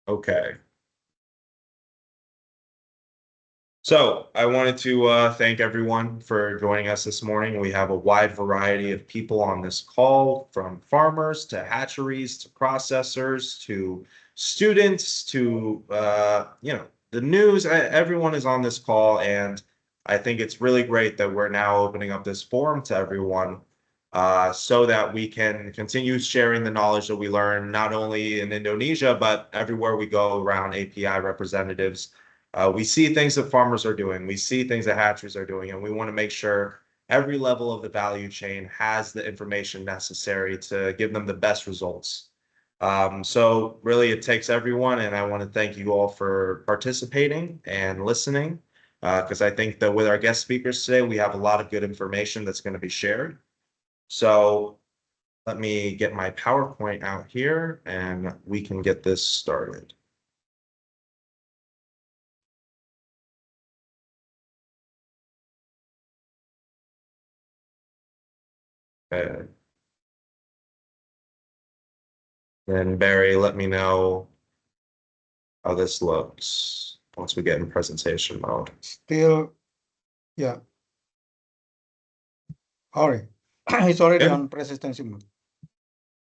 Okay. So I wanted to thank everyone for joining us this morning. We have a wide variety of people on this call, from farmers to hatcheries to processors to students to the news. Everyone is on this call, and I think it's really great that we're now opening up this forum to everyone so that we can continue sharing the knowledge that we learn not only in Indonesia but everywhere we go around API representatives. We see things that farmers are doing. We see things that hatcheries are doing, and we want to make sure every level of the value chain has the information necessary to give them the best results. So really, it takes everyone, and I want to thank you all for participating and listening, because I think that with our guest speakers today, we have a lot of good information that's going to be shared. So let me get my PowerPoint out here, and we can get this started. Okay. Then Barry, let me know how this looks once we get in presentation mode. Still, yeah. All right. It's already Good. on presentation mode.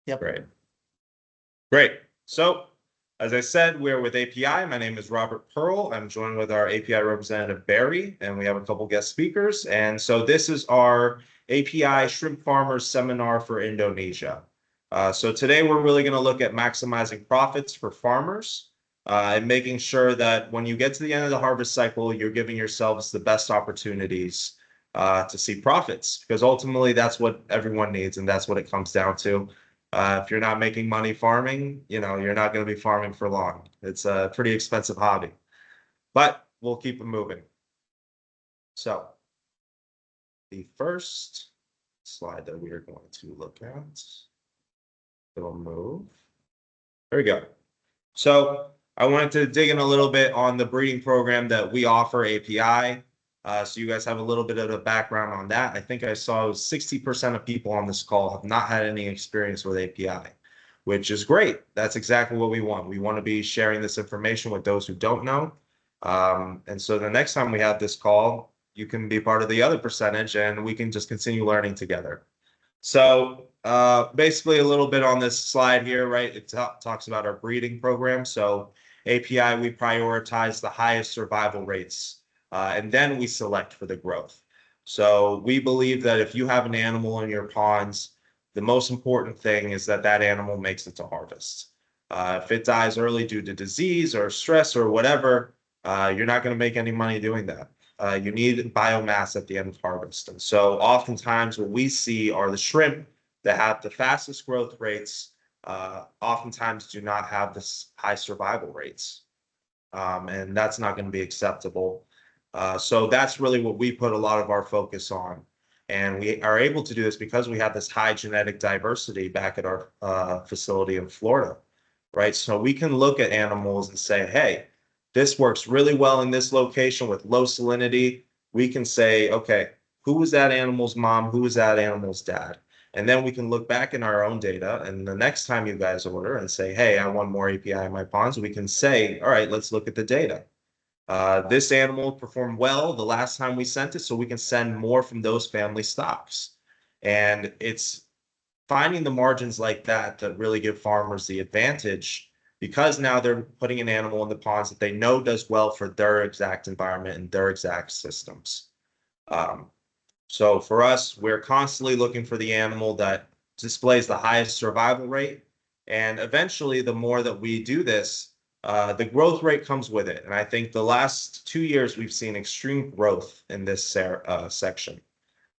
Yep. Great. Great. So, as I said, we're with API. My name is Robert Pearl. I'm joined with our API representative, Barry, and we have a couple guest speakers. And so this is our API Shrimp Farmers Seminar for Indonesia. So today we're really going to look at maximizing profits for farmers and making sure that when you get to the end of the harvest cycle, you're giving yourselves the best opportunities to see profits, because ultimately that's what everyone needs, and that's what it comes down to. If you're not making money farming, you're not going to be farming for long. It's a pretty expensive hobby, but we'll keep it moving. So the first slide that we are going to look at, it'll move. There we go. So I wanted to dig in a little bit on the breeding program that we offer, API. So you guys have a little bit of a background on that. I think I saw 60% of people on this call have not had any experience with API, which is great. That's exactly what we want. We want to be sharing this information with those who don't know. And so the next time we have this call, you can be part of the other percentage, and we can just continue learning together. So basically a little bit on this slide here, right? It talks about our breeding program. So API, we prioritize the highest survival rates, and then we select for the growth. So we believe that if you have an animal in your ponds, the most important thing is that that animal makes it to harvest. If it dies early due to disease or stress or whatever, you're not going to make any money doing that. You need biomass at the end of harvest. And so oftentimes what we see are the shrimp that have the fastest growth rates, oftentimes do not have this high survival rates. And that's not going to be acceptable. So that's really what we put a lot of our focus on. And we are able to do this because we have this high genetic diversity back at our facility in Florida, right? So we can look at animals and say, hey, this works really well in this location with low salinity. We can say, okay, who was that animal's mom? Who was that animal's dad? And then we can look back in our own data. And the next time you guys order and say, hey, I want more API in my ponds, we can say, all right, let's look at the data. This animal performed well the last time we sent it, so we can send more from those family stocks. And it's finding the margins like that that really give farmers the advantage, because now they're putting an animal in the ponds that they know does well for their exact environment and their exact systems. So for us, we're constantly looking for the animal that displays the highest survival rate. And eventually, the more that we do this, the growth rate comes with it. And I think the last 2 years, we've seen extreme growth in this section.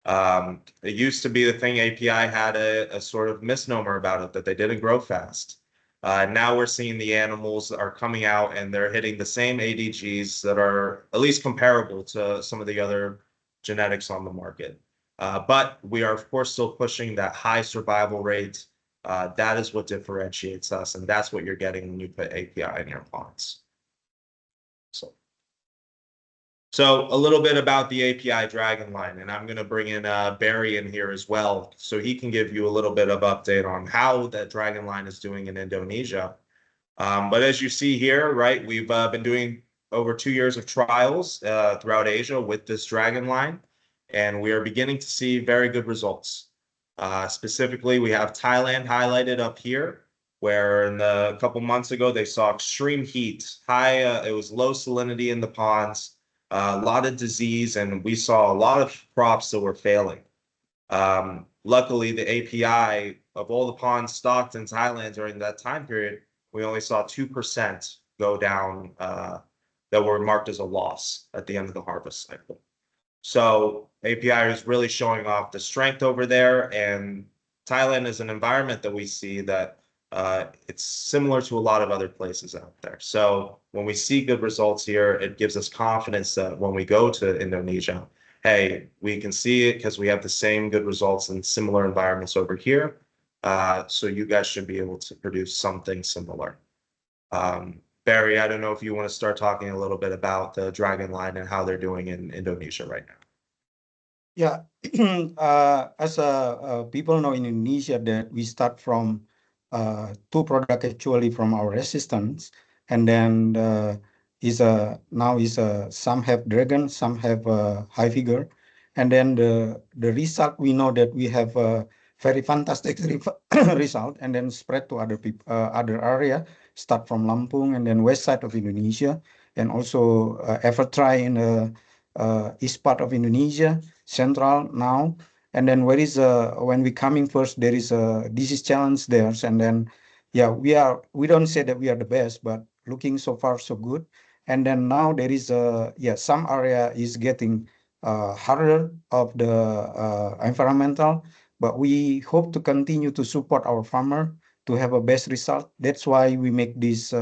It used to be the thing API had a sort of misnomer about it, that they didn't grow fast. Now we're seeing the animals are coming out and they're hitting the same ADGs that are at least comparable to some of the other genetics on the market. But we are, of course, still pushing that high survival rate. That is what differentiates us, and that's what you're getting when you put API in your ponds. So a little bit about the API Dragon line, and I'm going to bring in Barry in here as well, so he can give you a little bit of update on how that Dragon line is doing in Indonesia. But as you see here, right, we've been doing over 2 years of trials throughout Asia with this Dragon line, and we are beginning to see very good results. Specifically, we have Thailand highlighted up here, where a couple months ago they saw extreme heat, high, it was low salinity in the ponds, a lot of disease, and we saw a lot of crops that were failing. Luckily, the API of all the ponds stocked in Thailand during that time period, we only saw 2% go down that were marked as a loss at the end of the harvest cycle. So API is really showing off the strength over there, and Thailand is an environment that we see that it's similar to a lot of other places out there. So when we see good results here, it gives us confidence that when we go to Indonesia, hey, we can see it because we have the same good results in similar environments over here. So you guys should be able to produce something similar. Barry, I don't know if you want to start talking a little bit about the Dragon line and how they're doing in Indonesia right now. Yeah, as people know in Indonesia that we start from two products actually from our resistance, and then is now is some have dragon, some have high figure, and then the result we know that we have a very fantastic result, and then spread to other people, other area, start from Lampung and then west side of Indonesia, and also ever try in the east part of Indonesia, central now, and then where is when we coming first there is a disease challenge there, and then yeah we don't say that we are the best, but looking so far so good, and then now there is a yeah some area is getting harder of the environmental, but we hope to continue to support our farmer to have a best result. That's why we make this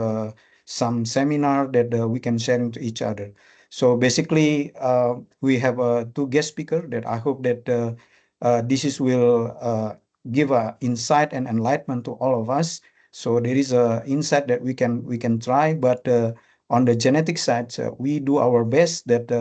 some seminar that we can share to each other. So basically, we have two guest speaker that I hope that this is will give a insight and enlightenment to all of us. So there is a insight that we can try, but on the genetic side, we do our best that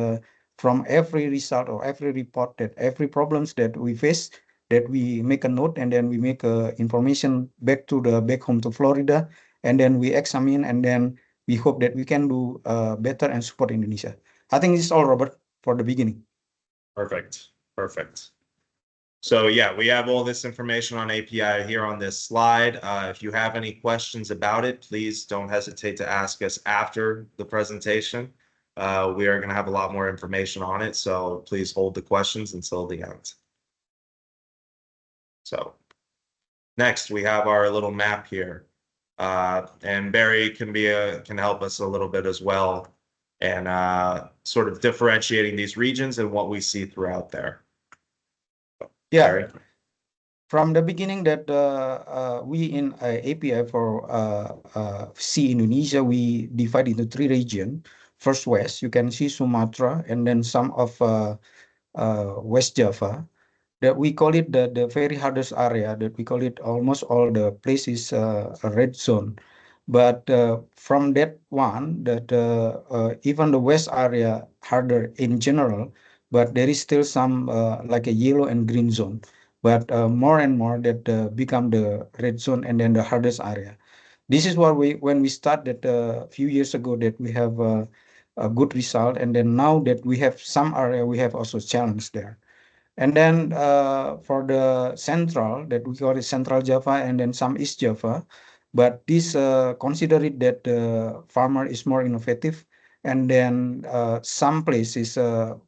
from every result or every report that every problems that we face, that we make a note and then we make information back to the back home to Florida, and then we examine and then we hope that we can do better and support Indonesia. I think this is all, Robert, for the beginning. Perfect. Perfect. So yeah, we have all this information on API here on this slide. If you have any questions about it, please don't hesitate to ask us after the presentation. We are going to have a lot more information on it, so please hold the questions until the end. So next, we have our little map here. And Barry can help us a little bit as well, and sort of differentiating these regions and what we see throughout there. Yeah, Barry? From the beginning that we in API for C Indonesia, we divide into three regions. First west, you can see Sumatra, and then some of West Java. That we call it the very hardest area, that we call it almost all the places a red zone. But from that one, that even the west area harder in general, but there is still some like a yellow and green zone. But more and more that become the red zone and then the hardest area. This is what when we started a few years ago that we have a good result, and then now that we have some area, we have also challenge there. And then for the central, that we call it Central Java and then some East Java, but this consider it that the farmer is more innovative, and then some places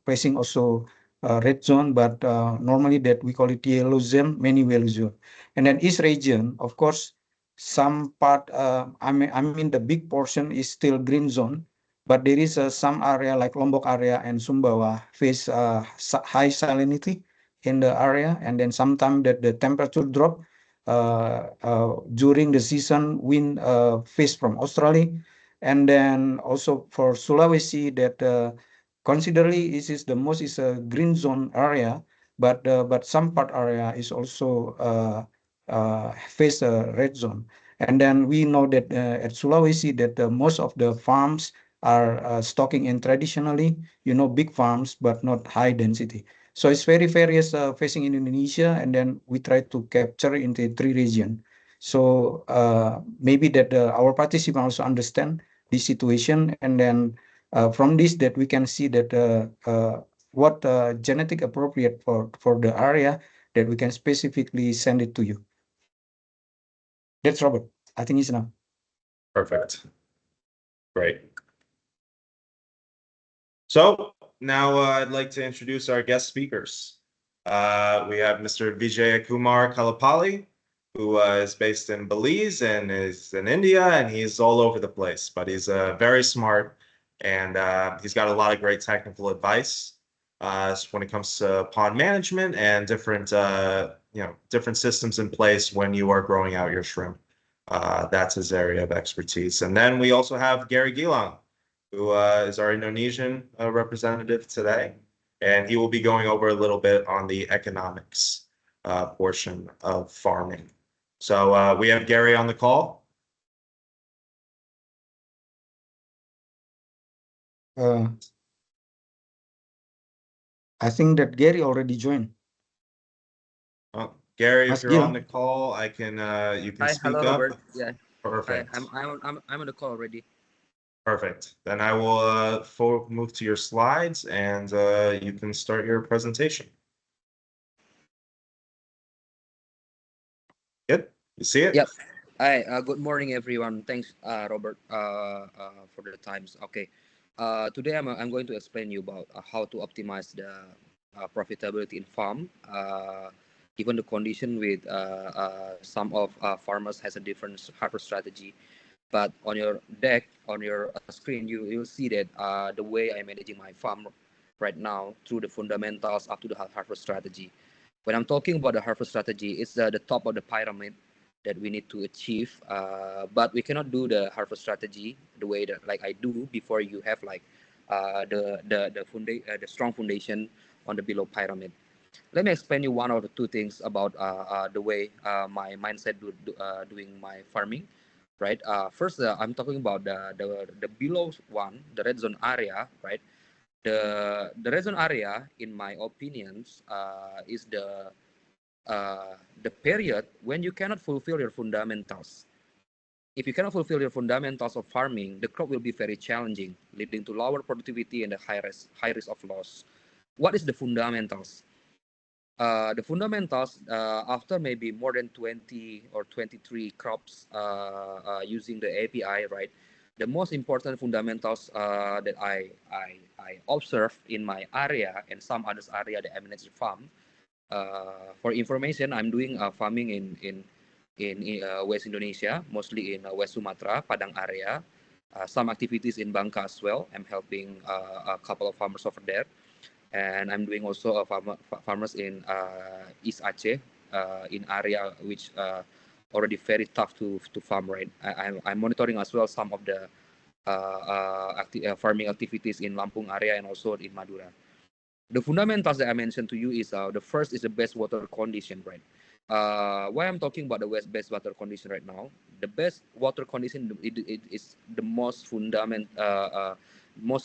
placing also red zone, but normally that we call it yellow zone, many yellow zone. And then East region, of course, some part, I mean the big portion is still green zone, but there is some area like Lombok area and Sumbawa face high salinity in the area, and then sometimes that the temperature drop during the season, wind face from Australia, and then also for Sulawesi that considerably is the most is a green zone area, but some part area is also face a red zone. And then we know that at Sulawesi that most of the farms are stocking in traditionally, big farms, but not high density. So it's very various facing in Indonesia, and then we try to capture into three regions. So maybe that our participants also understand this situation, and then from this that we can see that what genetic appropriate for the area that we can specifically send it to you. That's Robert. I think it's enough. Perfect. Great. So now I'd like to introduce our guest speakers. We have Mr. Vijay Kumar Kalapali, who is based in Belize and is in India, and he's all over the place, but he's very smart, and he's got a lot of great technical advice when it comes to pond management and different different systems in place when you are growing out your shrimp. That's his area of expertise. And then we also have Gary Gilang, who is our Indonesian representative today. And he will be going over a little bit on the economics portion of farming. So we have Gary on the call. I think that Gary already joined. Gary, Mas if you're on Gilang. the call, I can you can Hi, speak hello, up. Robert. Yeah. Hi, Perfect. I'm on the call already. Perfect. Then I will move to your slides, and you can start your presentation. Good. You see it? Yep. Hi. Good morning, everyone. Thanks, Robert, for the times. Okay. Today I'm going to explain you about how to optimize the profitability in farm. Given the condition with some of farmers has a different harvest strategy, but on your deck, on your screen, you'll see that the way I'm managing my farm right now through the fundamentals up to the harvest strategy. When I'm talking about the harvest strategy, it's the top of the pyramid that we need to achieve. But we cannot do the harvest strategy the way that like I do before you have like the strong foundation on the below pyramid. Let me explain you one or two things about the way my mindset doing my farming. Right. First, I'm talking about the below one, the red zone area. Right. The red zone area, in my opinions, is the period when you cannot fulfill your fundamentals. If you cannot fulfill your fundamentals of farming, the crop will be very challenging, leading to lower productivity and a high risk of loss. What is the fundamentals? The fundamentals, after maybe more than 20 or 23 crops using the API, right? The most important fundamentals that I observe in my area and some others area that I manage the farm. For information, I'm doing farming in West Indonesia, mostly in West Sumatra, Padang area. Some activities in Bangka as well. I'm helping a couple of farmers over there, and I'm doing also farmers in East Aceh, in area which already very tough to farm. Right, I'm monitoring as well some of the farming activities in Lampung area and also in Madura. The fundamentals that I mentioned to you is the first is the best water condition, right? Why I'm talking about the best water condition right now? The best water condition it is the most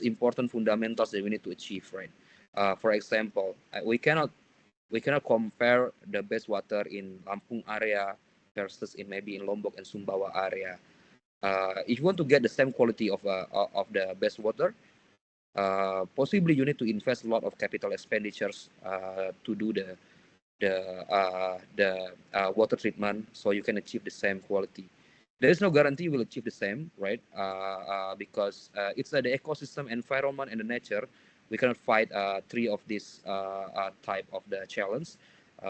important fundamentals that we need to achieve, right? For example, we cannot compare the best water in Lampung area versus in maybe in Lombok and Sumbawa area. If you want to get the same quality of the best water, possibly you need to invest a lot of capital expenditures to do the water treatment so you can achieve the same quality. There is no guarantee you will achieve the same, right? Because it's the ecosystem, environment, and the nature. We cannot fight three of these type of the challenge.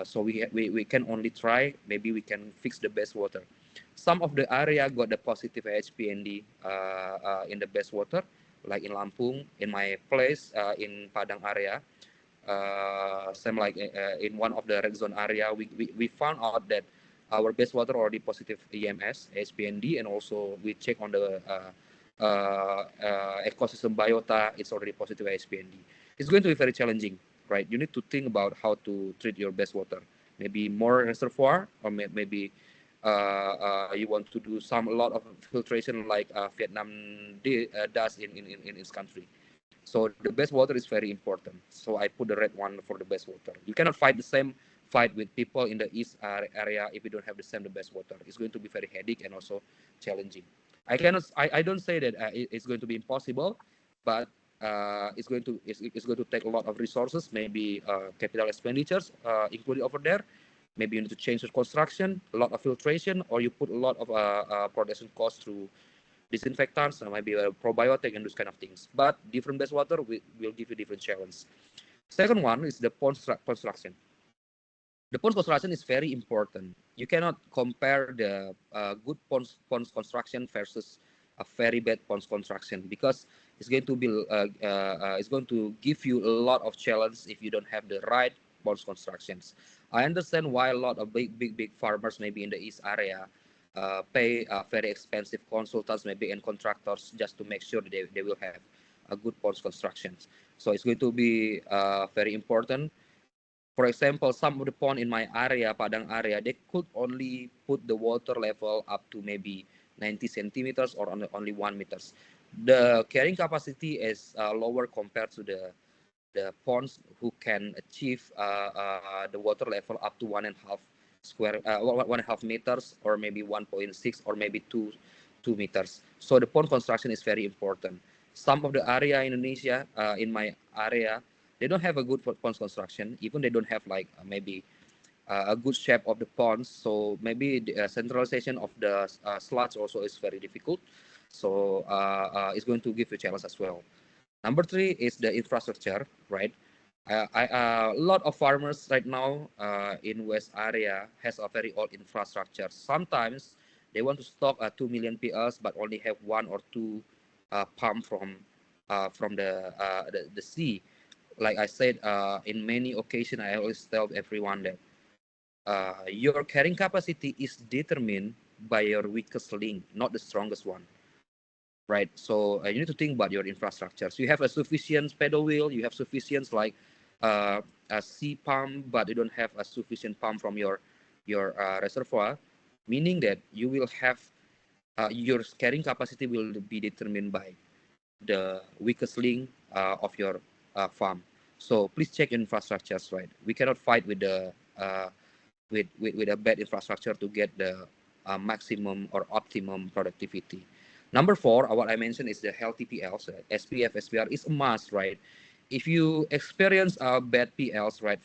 So we can only try. Maybe we can fix the best water. Some of the area got the positive HPND in the best water, like in Lampung, in my place in Padang area. Same like in one of the red zone area, we found out that our base water already positive EMS, HPND, and also we check on the ecosystem biota, it's already positive HPND. It's going to be very challenging, right? You need to think about how to treat your base water. Maybe more reservoir, or maybe you want to do a lot of filtration like Vietnam does in its country. So the best water is very important. So I put the red one for the best water. You cannot fight the same fight with people in the east area if we don't have the best water. It's going to be very headache and also challenging. I don't say that it's going to be impossible, but it's going to take a lot of resources, maybe capital expenditures included over there. Maybe you need to change the construction, a lot of filtration, or you put a lot of production costs through disinfectants, maybe probiotic and those kind of things. But different best water will give you different challenge. Second one is the pond construction. The pond construction is very important. You cannot compare the good pond construction versus a very bad pond construction, because it's going to be it's going to give you a lot of challenge if you don't have the right pond constructions. I understand why a lot of big farmers maybe in the east area pay very expensive consultants maybe and contractors just to make sure they will have a good pond constructions. So it's going to be very important. For example, some of the pond in my area, Padang area, they could only put the water level up to maybe 90 centimeters or only 1 meters. The carrying capacity is lower compared to the ponds who can achieve the water level up to 1.5 meters, or maybe 1.6, or maybe 2 meters. So the pond construction is very important. Some of the area in Indonesia, in my area, they don't have a good pond construction. Even they don't have like maybe a good shape of the ponds. So maybe the centralization of the sludge also is very difficult. So it's going to give you challenge as well. Number three is the infrastructure, right? A lot of farmers right now in West area has a very old infrastructure. Sometimes they want to stock 2 million PLs, but only have 1 or 2 pump from the sea. Like I said, in many occasions, I always tell everyone that your carrying capacity is determined by your weakest link, not the strongest one, right? So you need to think about your infrastructure. So you have a sufficient paddle wheel, you have sufficient like a sea pump, but you don't have a sufficient pump from your reservoir, meaning that you will have your carrying capacity will be determined by the weakest link of your farm. So please check infrastructures, right? We cannot fight with the with a bad infrastructure to get the maximum or optimum productivity. Number four, what I mentioned is the healthy PLs. SPF, SPR is a must, right? If you experience bad PLs, right,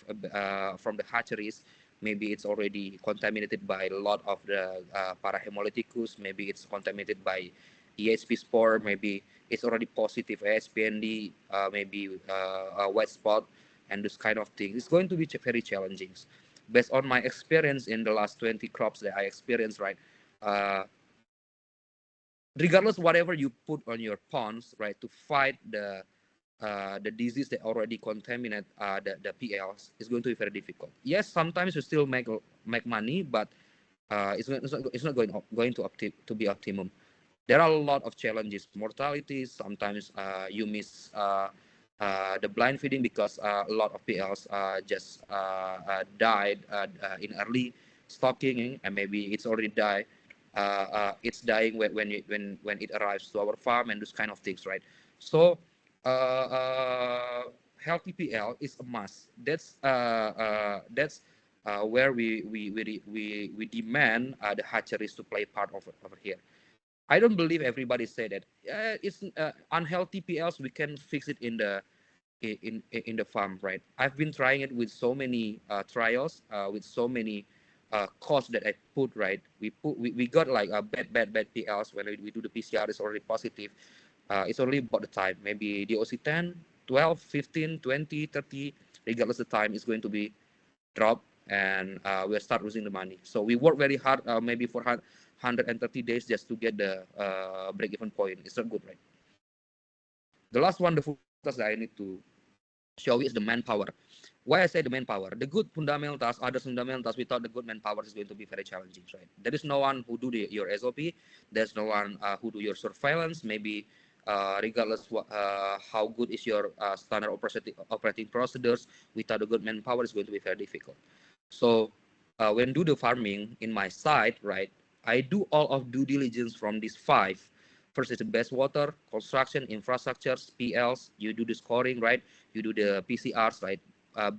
from the hatcheries, maybe it's already contaminated by a lot of the parahemolyticus, maybe it's contaminated by EHP spore, maybe it's already positive ASPND, maybe a white spot, and this kind of thing. It's going to be very challenging. Based on my experience in the last 20 crops that I experienced, right, regardless whatever you put on your ponds, right, to fight the disease that already contaminate the PLs is going to be very difficult. Yes, sometimes you still make money, but it's not going to be optimum. There are a lot of challenges, mortalities. Sometimes you miss the blind feeding because a lot of PLs just died in early stocking, and maybe it's already died. It's dying when it arrives to our farm and those kind of things, right? So healthy PL is a must. That's where we demand the hatcheries to play part of it over here. I don't believe everybody say that it's unhealthy PLs. We can fix it in the farm, right? I've been trying it with so many trials, with so many costs that I put, right? We got like a bad PLs when we do the PCR. It's already positive. It's only about the time. Maybe DOC 10, 12, 15, 20, 30, regardless of the time, is going to be dropped, and we'll start losing the money. So we work very hard, maybe for 130 days just to get the break-even point. It's not good, right? The last one, the focus that I need to show is the manpower. Why I say the manpower? The good fundamentals, other fundamentals, without the good manpower is going to be very challenging, right? There is no one who do your SOP. There's no one who do your surveillance. Maybe regardless how good is your standard operating procedures, without a good manpower, it's going to be very difficult. So when do the farming in my site, right, I do all of due diligence from these 5. First is the best water, construction, infrastructures, PLs. You do the scoring, right? You do the PCRs, right?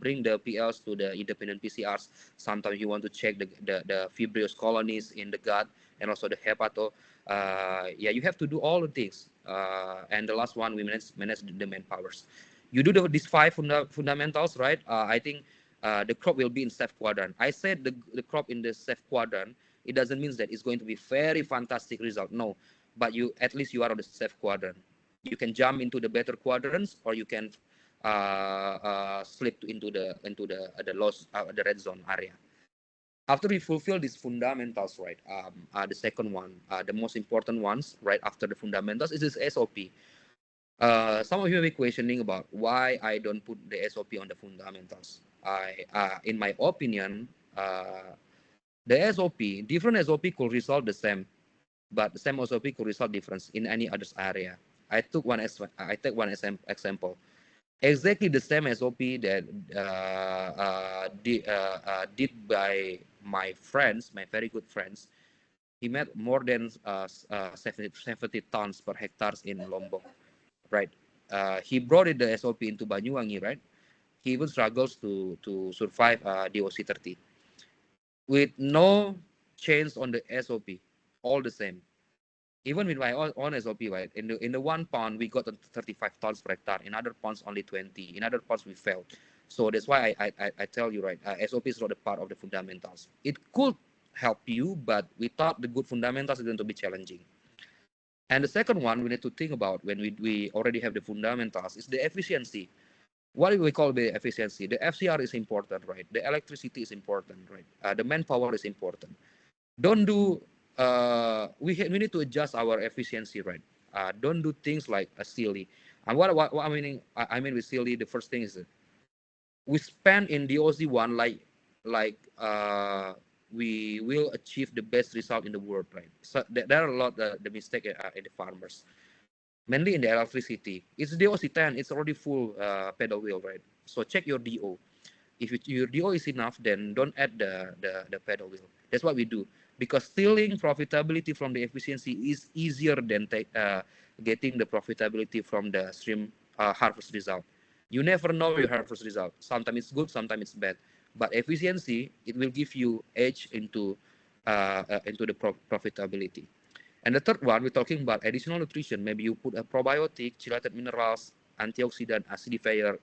bring the PLs to the independent PCRs. Sometimes you want to check the fibrous colonies in the gut and also the hepato. Yeah, you have to do all the things. And the last one, we manage the manpowers. You do these five fundamentals, right? I think the crop will be in safe quadrant. I said the crop in the safe quadrant. It doesn't mean that it's going to be very fantastic result. No, but you at least you are on the safe quadrant. You can jump into the better quadrants, or you can slip into the loss the red zone area. After we fulfill these fundamentals, right? The second one, the most important ones, right after the fundamentals, is this SOP. Some of you may be questioning about why I don't put the SOP on the fundamentals. In my opinion, the SOP, different SOP could result the same, but the same SOP could result difference in any other area. I take one example. Exactly the same SOP that did by my friends, my very good friends. He made more than 70 tons per hectares in Lombok, right? He brought it the SOP into Banyuwangi, right? He even struggles to survive DOC 30 with no change on the SOP, all the same. Even with my own SOP, right? In the 1 pound, we got 35 tons per hectare. In other ponds, only 20. In other ponds, we failed. So that's why I tell you, right? SOP is not a part of the fundamentals. It could help you, but without the good fundamentals, it's going to be challenging. And the second one we need to think about when we already have the fundamentals is the efficiency. What do we call the efficiency? The FCR is important, right? The electricity is important, right? The manpower is important. Don't do we need to adjust our efficiency, right? Don't do things like silly. And what I mean with silly, the first thing is that we spend in DOC1 like we will achieve the best result in the world, right? So there are a lot the mistake in the farmers, mainly in the electricity. It's DOC10, it's already full pedal wheel, right? So check your DO. If your DO is enough, then don't add the pedal wheel. That's what we do, because stealing profitability from the efficiency is easier than getting the profitability from the stream harvest result. You never know your harvest result. Sometimes it's good, sometimes it's bad. But efficiency, it will give you edge into the profitability. And the third one, we're talking about additional nutrition. Maybe you put a probiotic, chelated minerals, antioxidant, acidifier,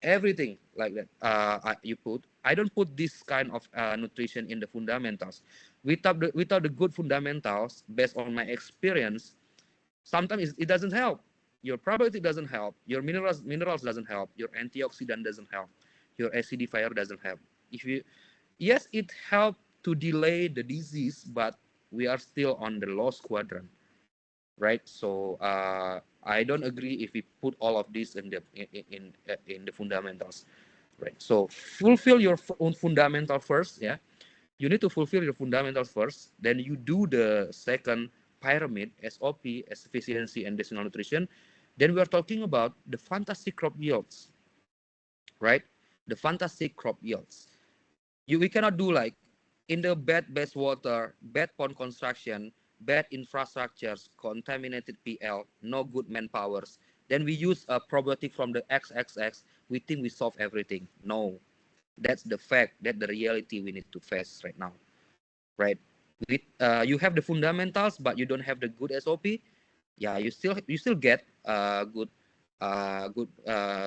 everything like that you put. I don't put this kind of nutrition in the fundamentals. Without the good fundamentals, based on my experience, sometimes it doesn't help. Your probiotic doesn't help, your minerals doesn't help, your antioxidant doesn't help, your acidifier doesn't help. If you Yes, it helped to delay the disease, but we are still on the lost quadrant, right? So I don't agree if we put all of this in the fundamentals, right? So fulfill your own fundamental first, yeah. You need to fulfill your fundamentals first, then you do the second pyramid, SOP, efficiency and decimal nutrition. Then we are talking about the fantastic crop yields, right? The fantastic crop yields. We cannot do like in the bad base water, bad pond construction, bad infrastructures, contaminated PL, no good manpowers. Then we use a probiotic from the XXX. We think we solve everything. No, that's the fact. That's the reality we need to face right now, right? You have the fundamentals, but you don't have the good SOP. Yeah, you still get a good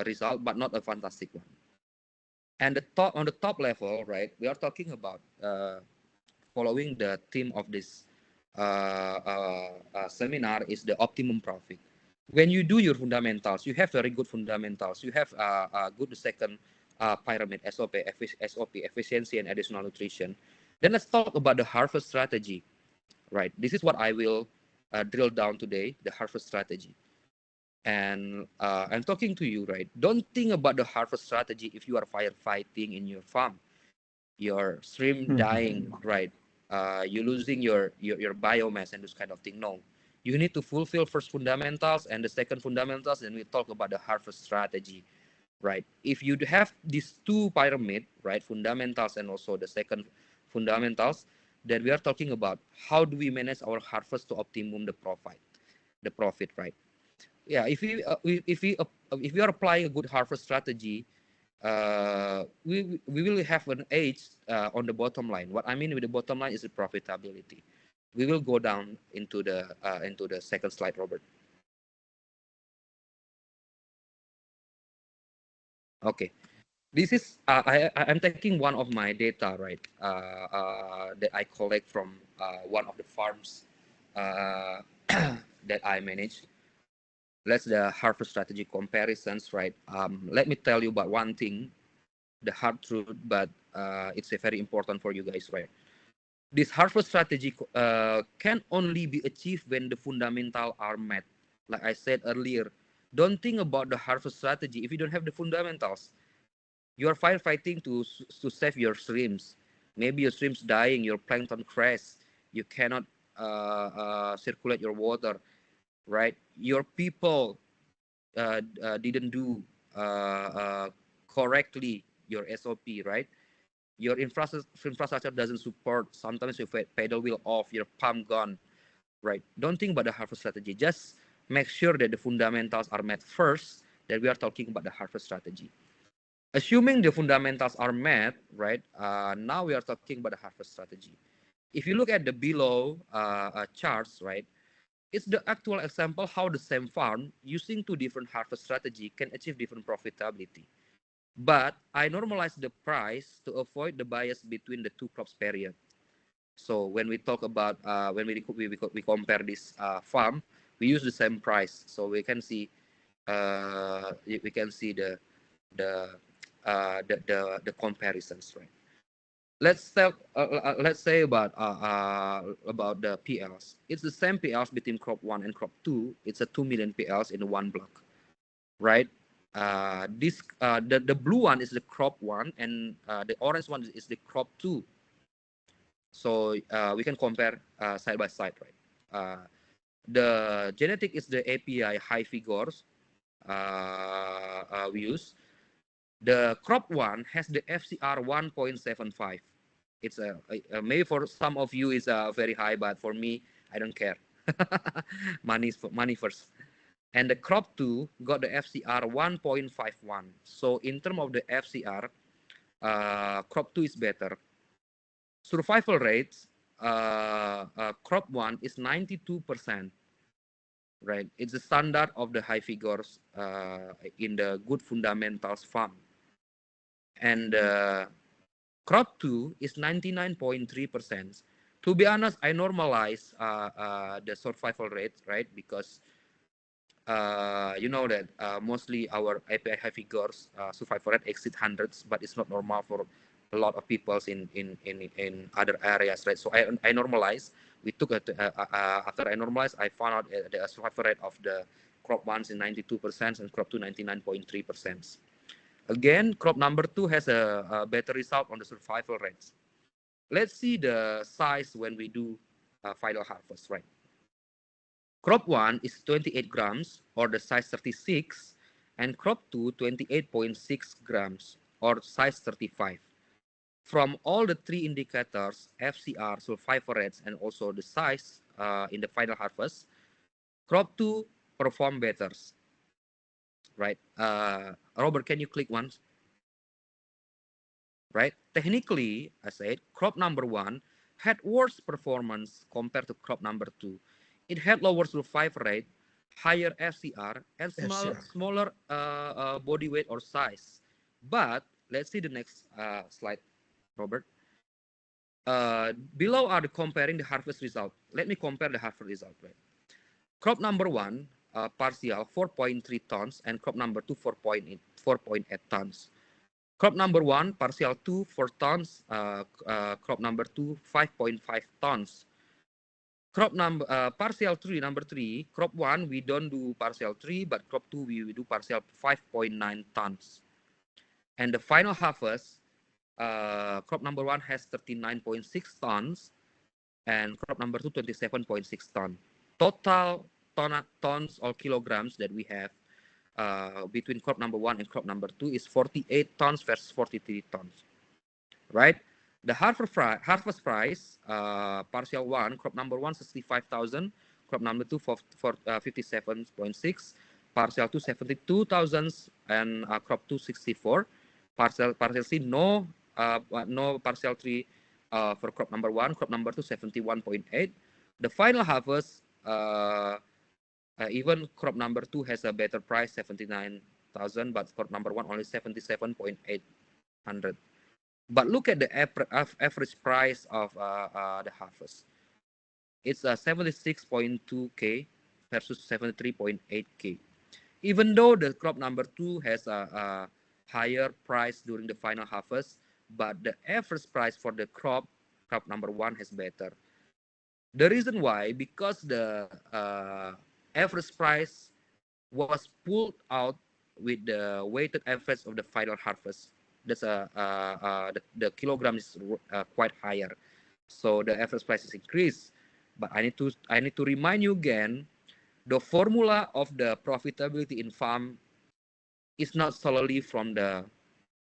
result, but not a fantastic one. And on the top level, right, we are talking about following the theme of this seminar is the optimum profit. When you do your fundamentals, you have very good fundamentals. You have a good second pyramid, SOP, efficiency and additional nutrition. Then let's talk about the harvest strategy, right? This is what I will drill down today, the harvest strategy. And I'm talking to you, right? Don't think about the harvest strategy if you are firefighting in your farm, your stream dying, right? You're losing your biomass and this kind of thing. No, you need to fulfill first fundamentals and the second fundamentals, and we talk about the harvest strategy, right? If you have these two pyramid, right, fundamentals and also the second fundamentals, then we are talking about how do we manage our harvest to optimum the profit, right? Yeah, if we are applying a good harvest strategy, we will have an edge on the bottom line. What I mean with the bottom line is the profitability. We will go down into the second slide, Robert. Okay, this is I'm taking one of my data, right, that I collect from one of the farms that I manage. Let's the harvest strategy comparisons, right? Let me tell you about one thing, the hard truth, but it's a very important for you guys, right? This harvest strategy can only be achieved when the fundamental are met. Like I said earlier, don't think about the harvest strategy if you don't have the fundamentals. You are firefighting to save your streams. Maybe your streams dying, your plankton crash. You cannot circulate your water, right? Your people didn't do correctly your SOP, right? Your infrastructure doesn't support. Sometimes you pedal wheel off, your pump gone, right? Don't think about the harvest strategy. Just make sure that the fundamentals are met first. That we are talking about the harvest strategy. Assuming the fundamentals are met, right? Now we are talking about the harvest strategy. If you look at the below charts, right? It's the actual example how the same farm using two different harvest strategy can achieve different profitability. But I normalize the price to avoid the bias between the two crops period. So when we talk about when we compare this farm, we use the same price, so we can see the the comparisons, right? Let's say about the PLs. It's the same PLs between crop 1 and crop 2. It's a 2 million PLs in one block, right? The blue one is the crop 1, and the orange one is the crop 2. So we can compare side by side, right? The genetic is the API high figures we use. The crop 1 has the FCR 1.75. It's maybe for some of you is very high, but for me, I don't care. Money first. And the crop 2 got the FCR 1.51. So in terms of the FCR, crop 2 is better. Survival rates, crop 1 is 92%. Right, it's the standard of the high figures in the good fundamentals farm. And crop 2 is 99.3%. To be honest, I normalize the survival rate, right? Because you know that mostly our API high figures survival rate exceed hundreds, but it's not normal for a lot of people in other areas, right? So I normalize. We took it after I normalized, I found out the survival rate of the crop 1 is 92% and crop 2 99.3%. Again, crop number 2 has a better result on the survival rates. Let's see the size when we do final harvest, right? Crop 1 is 28 grams or the size 36, and crop 2 28.6 grams or size 35. From all the three indicators, FCR, survival rates, and also the size in the final harvest, crop 2 perform better, right? Robert, can you click once? Right? Technically, I said, crop number 1 had worse performance compared to crop number 2. It had lower survival rate, higher FCR, and smaller body weight or size. But let's see the next slide, Robert. Below are the comparing the harvest result. Let me compare the harvest result. Right? Crop number 1, partial 4.3 tons, and crop number 2 4.8 tons. Crop number 1, partial 2, 4 tons. Crop number 2, 5.5 tons. Crop number partial 3, number 3. Crop 1, we don't do partial 3, but crop 2, we do partial 5.9 tons. And the final harvest, crop number 1 has 39.6 tons, and crop number 2, 27.6 tons. Total tons or kilograms that we have between crop number 1 and crop number 2 is 48 tons versus 43 tons, right? The harvest price, partial 1, crop number 1, 65,000, crop number 2, 57.6, partial 2, 72,000, and crop 2, 64. Partial C, no, no partial 3 for crop number 1. Crop number 2, 71.8. The final harvest, even crop number 2 has a better price, 79,000, but crop number 1 only 77.800. But look at the average price of the harvest. It's 76.2K versus 73.8K. Even though the crop number 2 has a higher price during the final harvest, but the average price for the crop number 1 has better. The reason why, because the average price was pulled out with the weighted average of the final harvest. That's the kilogram is quite higher, so the average price is increased. But I need to remind you again, the formula of the profitability in farm is not solely from the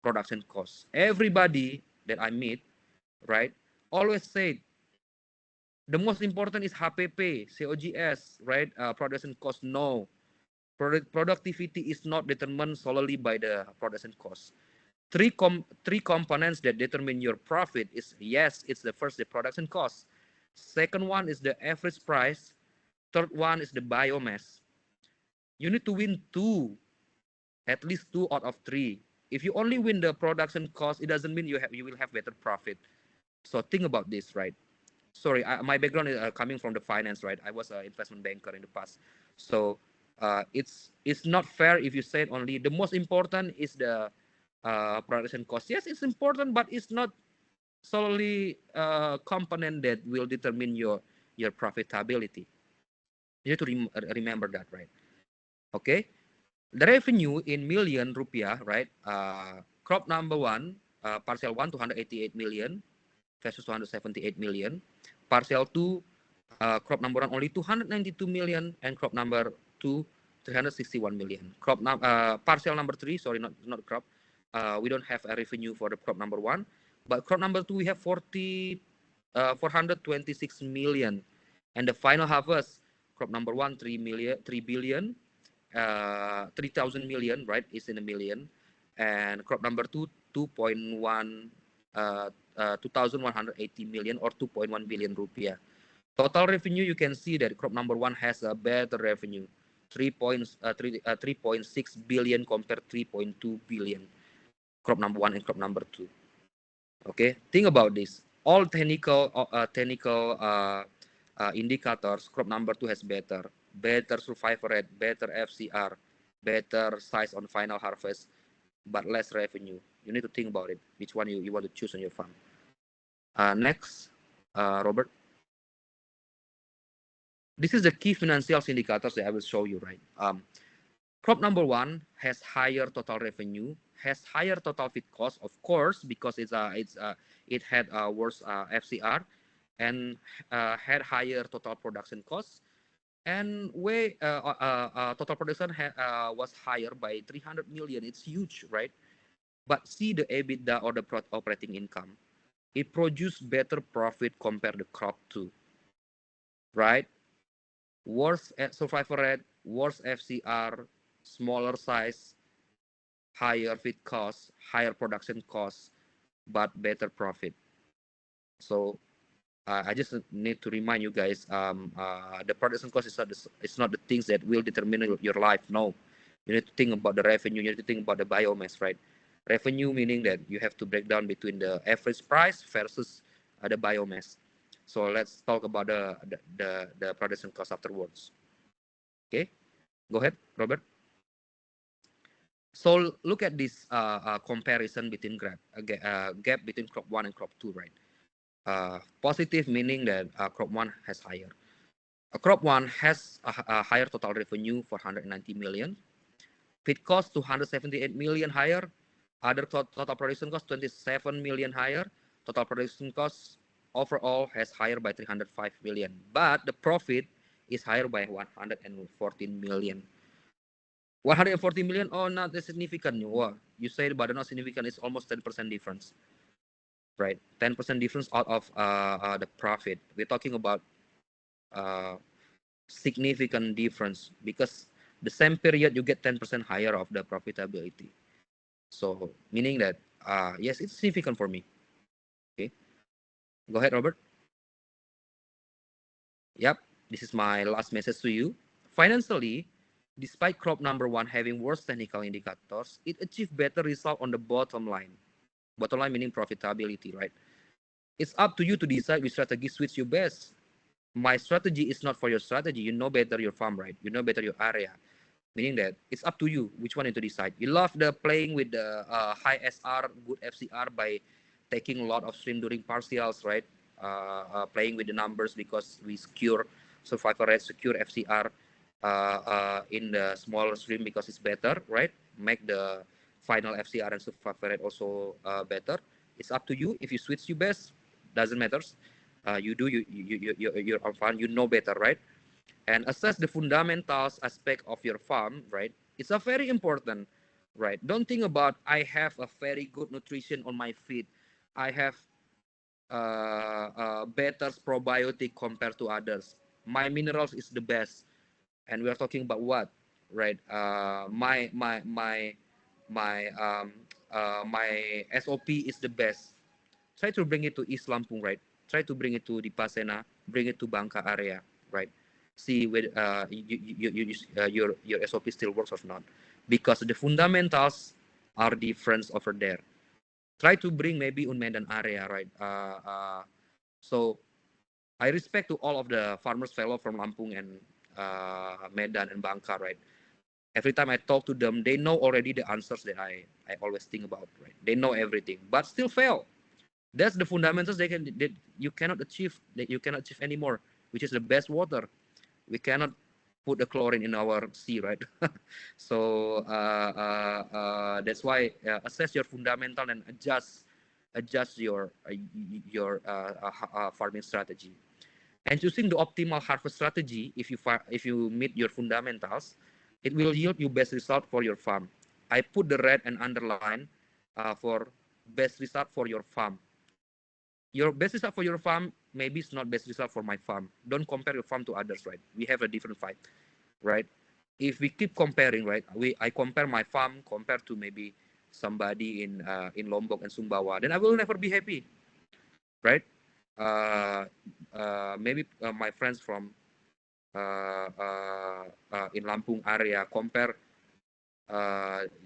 production cost. Everybody that I meet, right, always say the most important is HPP, COGS, right? Production cost, no. Productivity is not determined solely by the production cost. Three components that determine your profit is, yes, it's the first, the production cost. Second one is the average price. Third one is the biomass. You need to win at least 2 out of 3. If you only win the production cost, it doesn't mean you will have better profit. So think about this, right? Sorry, my background is coming from the finance, right? I was an investment banker in the past. So it's not fair if you say only the most important is the production cost. Yes, it's important, but it's not solely a component that will determine your profitability. You need to remember that, right? Okay. The revenue in million rupiah, right? Crop number 1, parcel 1, 288 million versus 278 million. Parcel 2, crop number 1 only 292 million, and crop number 2, 361 million. Parcel number 3, sorry, not crop. We don't have a revenue for the crop number 1, but crop number 2 we have 426 million, and the final harvest, crop number 1 3 billion, 3,000 million, right, is in a million, and crop number 2 2.1 2,180 million or 2.1 billion rupiah. Total revenue, you can see that crop number 1 has a better revenue, 3.6 billion compared 3.2 billion. Crop number 1 and crop number 2. Okay, think about this. All technical indicators, crop number 2 has better survival rate, better FCR, better size on final harvest, but less revenue. You need to think about it, which one you want to choose on your farm. Next, Robert. This is the key financial indicators that I will show you, right? Crop number 1 has higher total revenue, has higher total feed cost, of course, because it had worse FCR, and had higher total production costs, and total production was higher by 300 million. It's huge, right? But see the EBITDA or the operating income, it produced better profit compared to crop 2, right? Worse survival rate, worse FCR, smaller size, higher feed costs, higher production costs, but better profit. So I just need to remind you guys, the production cost is not the things that will determine your life. No, you need to think about the revenue. You need to think about the biomass, right? Revenue meaning that you have to break down between the average price versus the biomass. So let's talk about the production cost afterwards. Okay, go ahead, Robert. So look at this comparison between gap between crop 1 and crop 2, right? Positive meaning that crop 1 has higher. Crop 1 has a higher total revenue, 490 million. Feed cost 278 million higher. Other total production cost 27 million higher. Total production cost overall has higher by 305 million. But the profit is higher by 114 million. 140 million, oh, not significant. Wow, you say, but not significant. It's almost 10% difference, right? 10% difference out of the profit. We're talking about significant difference, because the same period you get 10% higher of the profitability. So meaning that yes, it's significant for me. Okay, go ahead, Robert. Yep, this is my last message to you. Financially, despite crop number one having worse technical indicators, it achieved better result on the bottom line. Bottom line meaning profitability, right? It's up to you to decide which strategy suits you best. My strategy is not for your strategy. You know better your farm, right? You know better your area. Meaning that it's up to you which one you to decide. You love the playing with the high SR, good FCR by taking a lot of stream during partials, right? Playing with the numbers because we secure survival rate, secure FCR in the smaller stream because it's better, right? Make the final FCR and survival rate also better. It's up to you. If you switch you best, doesn't matter. You do you're on farm. You know better, right? And assess the fundamentals aspect of your farm, right? It's a very important, right? Don't think about I have a very good nutrition on my feed. I have better probiotic compared to others. My minerals is the best, and we are talking about what, right? My SOP is the best. Try to bring it to East Lampung, right? Try to bring it to the Pasena, bring it to Bangka area, right? See whether your SOP still works or not, because the fundamentals are different over there. Try to bring maybe Unmedan area, right? So I respect to all of the farmers fellow from Lampung and Medan and Bangka, right? Every time I talk to them, they know already the answers that I always think about, right? They know everything, but still fail. That's the fundamentals that you cannot achieve, that you cannot achieve anymore, which is the best water. We cannot put the chlorine in our sea, right? So that's why assess your fundamental and adjust your farming strategy. And choosing the optimal harvest strategy, if you meet your fundamentals, it will yield you best result for your farm. I put the red and underline for best result for your farm. Your best result for your farm maybe it's not best result for my farm. Don't compare your farm to others, right? We have a different fight, right? If we keep comparing, right? I compare my farm compared to maybe somebody in Lombok and Sumbawa, then I will never be happy, right? Maybe my friends from in Lampung area compare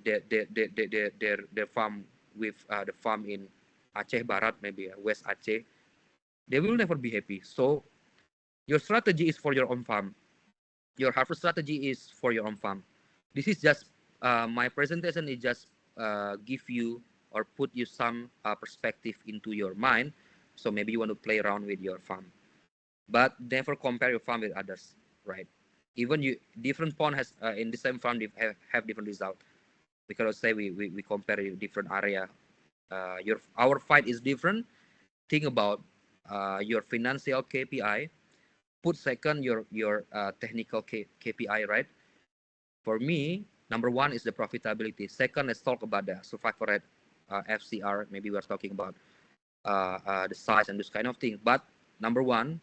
their farm with the farm in Aceh Barat, maybe West Aceh, they will never be happy. So your strategy is for your own farm. Your harvest strategy is for your own farm. This is just my presentation is just give you or put you some perspective into your mind. So maybe you want to play around with your farm, but never compare your farm with others, right? Even you different pond has in the same farm have different result, because say we compare different area. Our fight is different. Think about your financial KPI. Put second your technical KPI, right? For me, number one is the profitability. Second, let's talk about the survival rate, FCR. Maybe we're talking about the size and this kind of thing. But number one,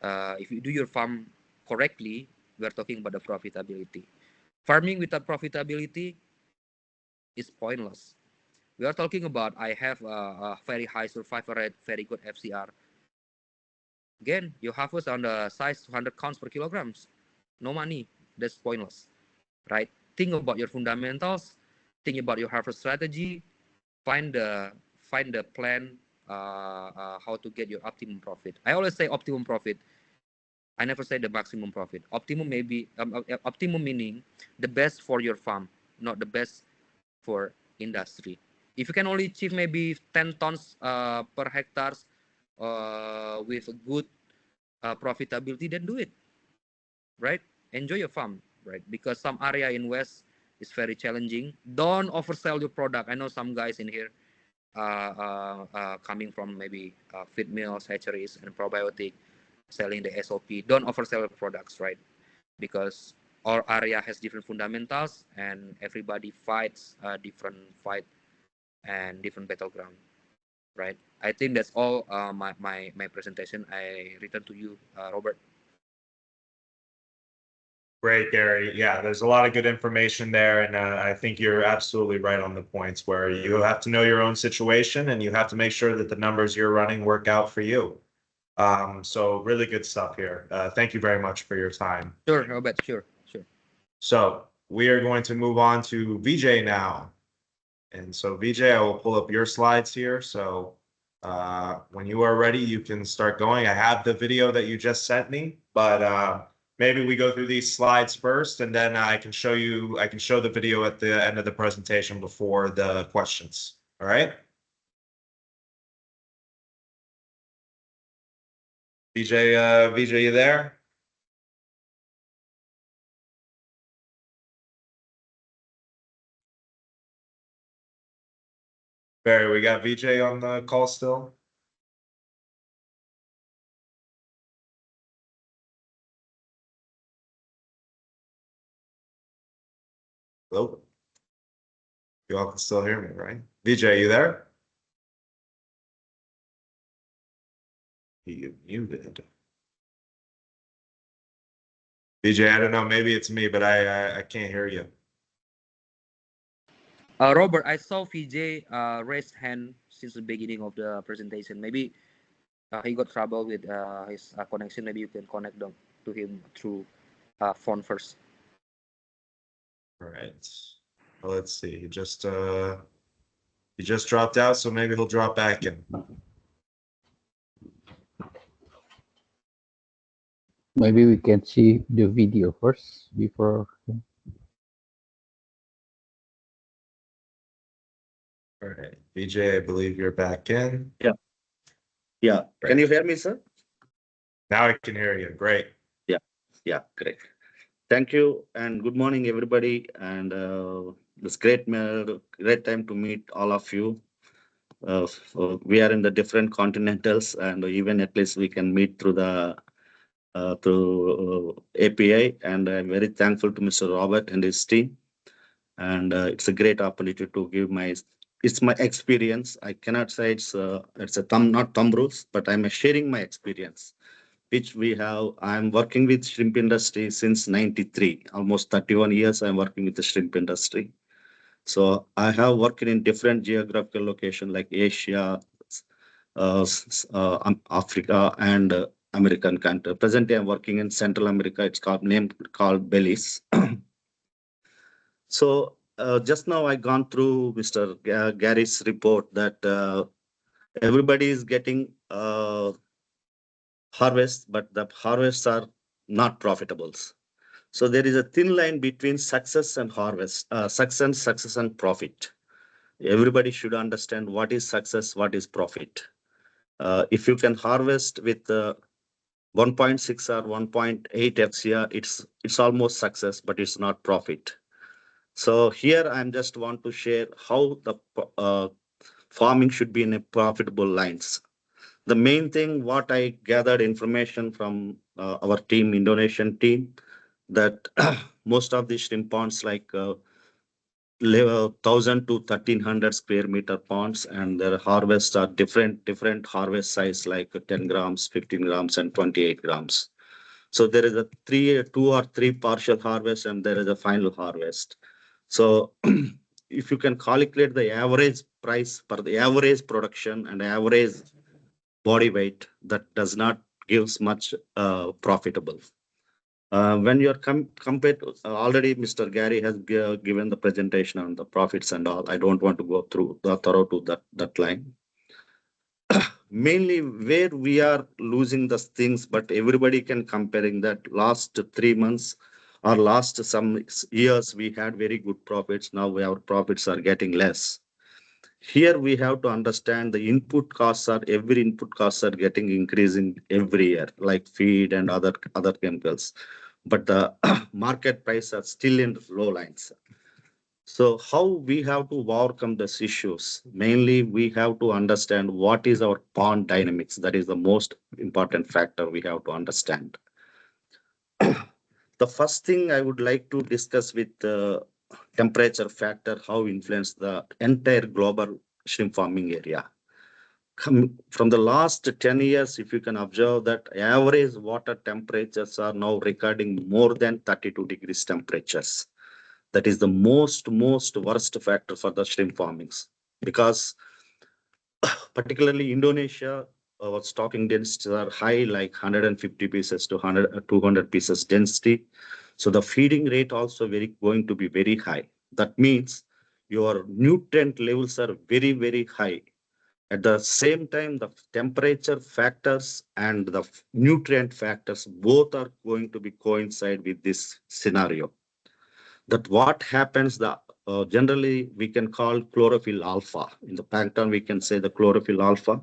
if you do your farm correctly, we're talking about the profitability. Farming without profitability is pointless. We are talking about I have a very high survival rate, very good FCR. Again, you harvest on the size 200 counts per kilograms. No money. That's pointless, right? Think about your fundamentals. Think about your harvest strategy. Find the plan how to get your optimum profit. I always say optimum profit. I never say the maximum profit. Optimum maybe optimum meaning the best for your farm, not the best for industry. If you can only achieve maybe 10 tons per hectares with a good profitability, then do it, right? Enjoy your farm, right? Because some area in West is very challenging. Don't oversell your product. I know some guys in here coming from maybe feed mills, hatcheries, and probiotic, selling the SOP. Don't oversell your products, right? Because our area has different fundamentals and everybody fights different fight and different battleground, right? I think that's all my presentation. I return to you, Robert. Great, Gary. Yeah, there's a lot of good information there, and I think you're absolutely right on the points where you have to know your own situation and you have to make sure that the numbers you're running work out for you. So really good stuff here. Thank you very much for your time. Sure, Robert. Sure. So we are going to move on to VJ now. And so VJ, I will pull up your slides here. So when you are ready, you can start going. I have the video that you just sent me, but maybe we go through these slides first, and then I can show the video at the end of the presentation before the questions. All right? VJ, you there? Barry, we got VJ on the call still? Hello? You all can still hear me, right? VJ, you there? You muted. VJ, I don't know, maybe it's me, but I can't hear you. Robert, I saw VJ raised hand since the beginning of the presentation. Maybe he got trouble with his connection. Maybe you can connect them to him through phone first. All right. Well, let's see. He just dropped out, so maybe he'll drop back in. Maybe we can see the video first before. All right, VJ, I believe you're back in. Yeah. Can you hear me, sir? Now I can hear you. Great. Yeah, great. Thank you and good morning, everybody. And it's great time to meet all of you. So we are in the different continentals, and even at least we can meet through the API. And I'm very thankful to Mr. Robert and his team. And it's a great opportunity to give my experience. I cannot say it's not thumb rules, but I'm sharing my experience, which we have. I'm working with shrimp industry since 93, almost 31 years. I'm working with the shrimp industry. So I have worked in different geographical locations like Asia, Africa, and American country. Presently, I'm working in Central America. It's called Belize. So just now I gone through Mr. Gary's report that everybody is getting harvest, but the harvests are not profitable. So there is a thin line between success and harvest, success and profit. Everybody should understand what is success, what is profit. If you can harvest with 1.6 or 1.8 FCR, it's almost success, but it's not profit. So here I'm just want to share how the farming should be in a profitable lines. The main thing, what I gathered information from our team, Indonesian team, that most of the shrimp ponds like 1,000 to 1,300 square meter ponds, and their harvests are different harvest size like 10 grams, 15 grams, and 28 grams. So there is a 2 or 3 partial harvest, and there is a final harvest. So if you can calculate the average price per the average production and average body weight, that does not gives much profitable. When you're compared, already Mr. Gary has given the presentation on the profits and all. I don't want to go through the thorough to that line. Mainly where we are losing the things, but everybody can comparing that last 3 months or last some years, we had very good profits. Now our profits are getting less. Here we have to understand the every input costs are getting increasing every year, like feed and other chemicals. But the market price are still in low lines. So how we have to overcome these issues? Mainly, we have to understand what is our pond dynamics. That is the most important factor we have to understand. The first thing I would like to discuss with the temperature factor, how influence the entire global shrimp farming area. from the last 10 years, if you can observe that average water temperatures are now recording more than 32 degrees temperatures. That is the most worst factor for the shrimp farmings, because particularly Indonesia, our stocking densities are high, like 150 pieces to 200 pieces density. So the feeding rate also going to be very high. That means your nutrient levels are very high. At the same time, the temperature factors and the nutrient factors both are going to be coincide with this scenario. That what happens, the generally we can call chlorophyll alpha. In the plankton, we can say the chlorophyll alpha.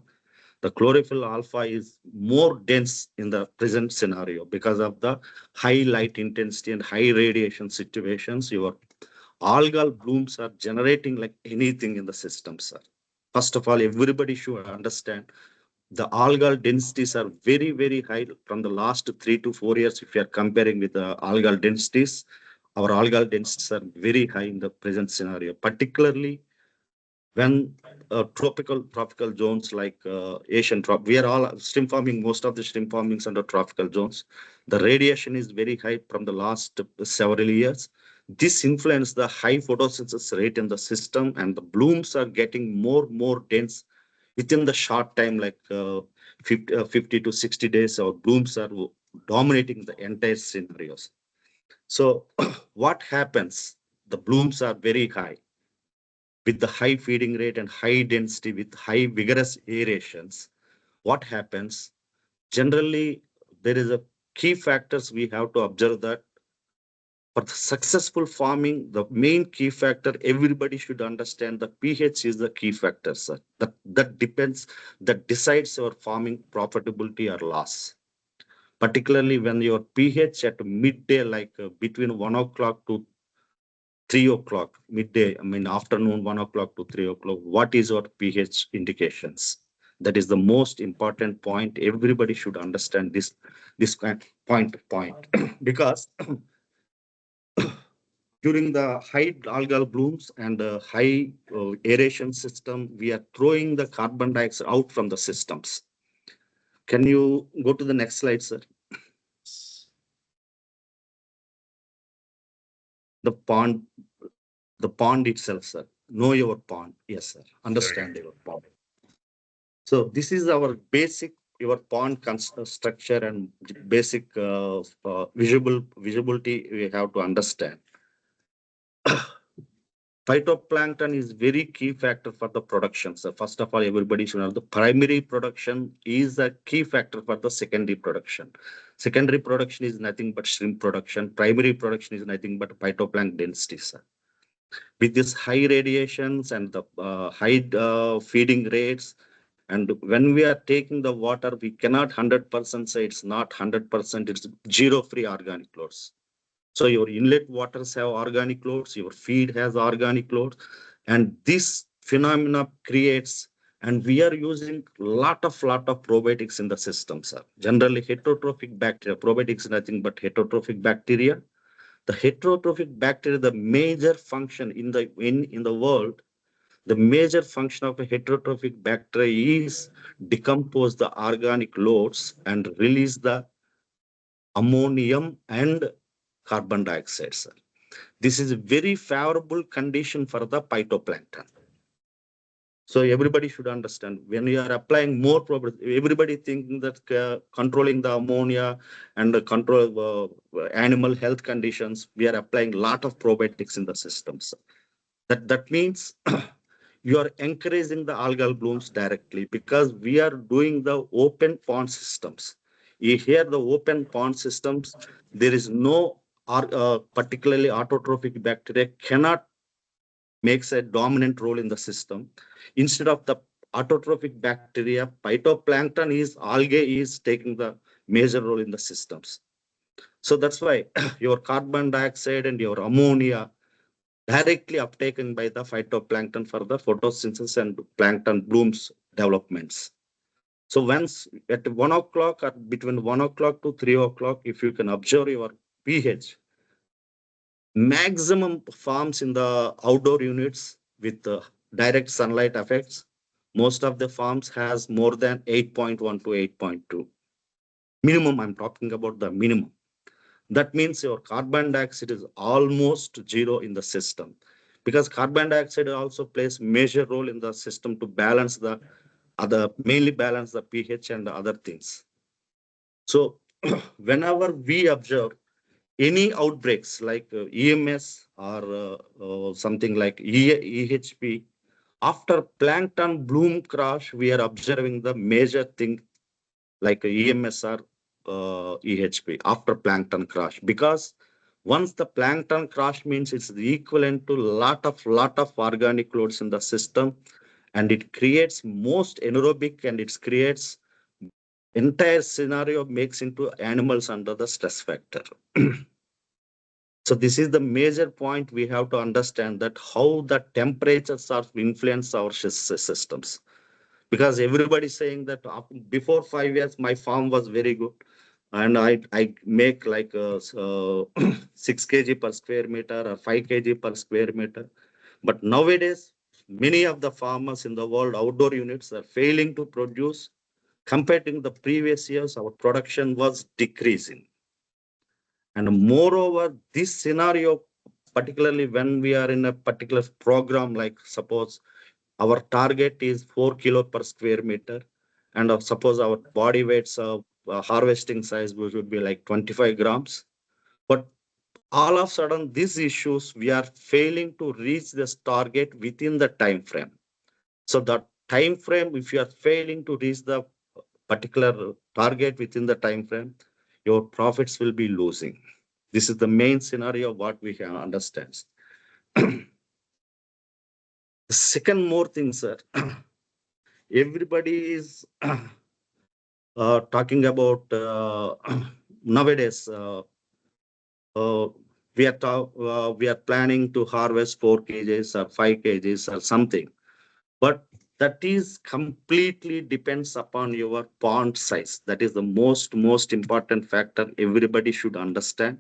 The chlorophyll alpha is more dense in the present scenario because of the high light intensity and high radiation situations. Your algal blooms are generating like anything in the system, sir. First of all, everybody should understand the algal densities are very high from the last 3 to 4 years. If you are comparing with the algal densities, our algal densities are very high in the present scenario, particularly when tropical zones like Asian trop. We are all shrimp farming, most of the shrimp farmings under tropical zones. The radiation is very high from the last several years. This influences the high photosynthesis rate in the system, and the blooms are getting more dense within the short time, like 50 to 60 days. Our blooms are dominating the entire scenarios. So what happens? The blooms are very high with the high feeding rate and high density with high vigorous aerations. What happens? Generally, there is a key factors we have to observe that for the successful farming, the main key factor everybody should understand, the pH is the key factor, sir. That depends, that decides your farming profitability or loss. Particularly when your pH at midday, like between 1 o'clock to 3 o'clock, midday, I mean afternoon 1 o'clock to 3 o'clock, what is your pH indications? That is the most important point. Everybody should understand this kind point because during the high algal blooms and the high aeration system, we are throwing the carbon dioxide out from the systems. Can you go to the next slide, sir? The pond itself, sir. Know your pond. Yes, sir. Understand your pond. So this is our basic, your pond structure and basic visibility we have to understand. Phytoplankton is very key factor for the production. So first of all, everybody should know the primary production is a key factor for the secondary production. Secondary production is nothing but shrimp production. Primary production is nothing but phytoplankton density, sir. With this high radiations and the high feeding rates, and when we are taking the water, we cannot 100% say it's not 100%, it's zero free organic loads. So your inlet waters have organic loads, your feed has organic loads, and this phenomena creates, and we are using lot of probiotics in the system, sir. Generally heterotrophic bacteria, probiotics is nothing but heterotrophic bacteria. The heterotrophic bacteria, the major function in the world, the major function of a heterotrophic bacteria is decompose the organic loads and release the ammonium and carbon dioxide, sir. This is a very favorable condition for the phytoplankton. So everybody should understand when you are applying more probiotics, everybody thinking that controlling the ammonia and the control animal health conditions, we are applying a lot of probiotics in the systems. That means you are encouraging the algal blooms directly because we are doing the open pond systems. You hear the open pond systems, there is no particularly autotrophic bacteria cannot makes a dominant role in the system. Instead of the autotrophic bacteria, phytoplankton is algae is taking the major role in the systems. So that's why your carbon dioxide and your ammonia directly uptaken by the phytoplankton for the photosynthesis and plankton blooms developments. So once at 1 o'clock or between 1 o'clock to 3 o'clock, if you can observe your pH, maximum farms in the outdoor units with direct sunlight effects, Most of the farms has more than 8.1 to 8.2. Minimum, I'm talking about the minimum. That means your carbon dioxide is almost zero in the system, because carbon dioxide also plays major role in the system to balance the mainly balance the pH and the other things. So whenever we observe any outbreaks like EMS or something like EHP, after plankton bloom crash, we are observing the major thing like EMS or EHP after plankton crash, because once the plankton crash means it's the equivalent to lot of organic loads in the system, and it creates most anaerobic, and it creates entire scenario makes into animals under the stress factor. So this is the major point we have to understand, that how the temperatures are influence our systems. Because everybody is saying that before 5 years, my farm was very good. And I make like 6 kg per square meter or 5 kg per square meter. But nowadays, many of the farmers in the world, outdoor units, are failing to produce. Compared to the previous years, our production was decreasing. And moreover, this scenario, particularly when we are in a particular program, like suppose our target is 4 kilo per square meter, and suppose our body weights of harvesting size would be like 25 grams. But all of a sudden, these issues, we are failing to reach this target within the time frame. So that time frame, if you are failing to reach the particular target within the time frame, your profits will be losing. This is the main scenario what we can understand. The second more thing, sir, everybody is talking about nowadays. Uh, we are planning to harvest 4 kgs or 5 kgs or something, but that is completely depends upon your pond size. That is the most important factor everybody should understand.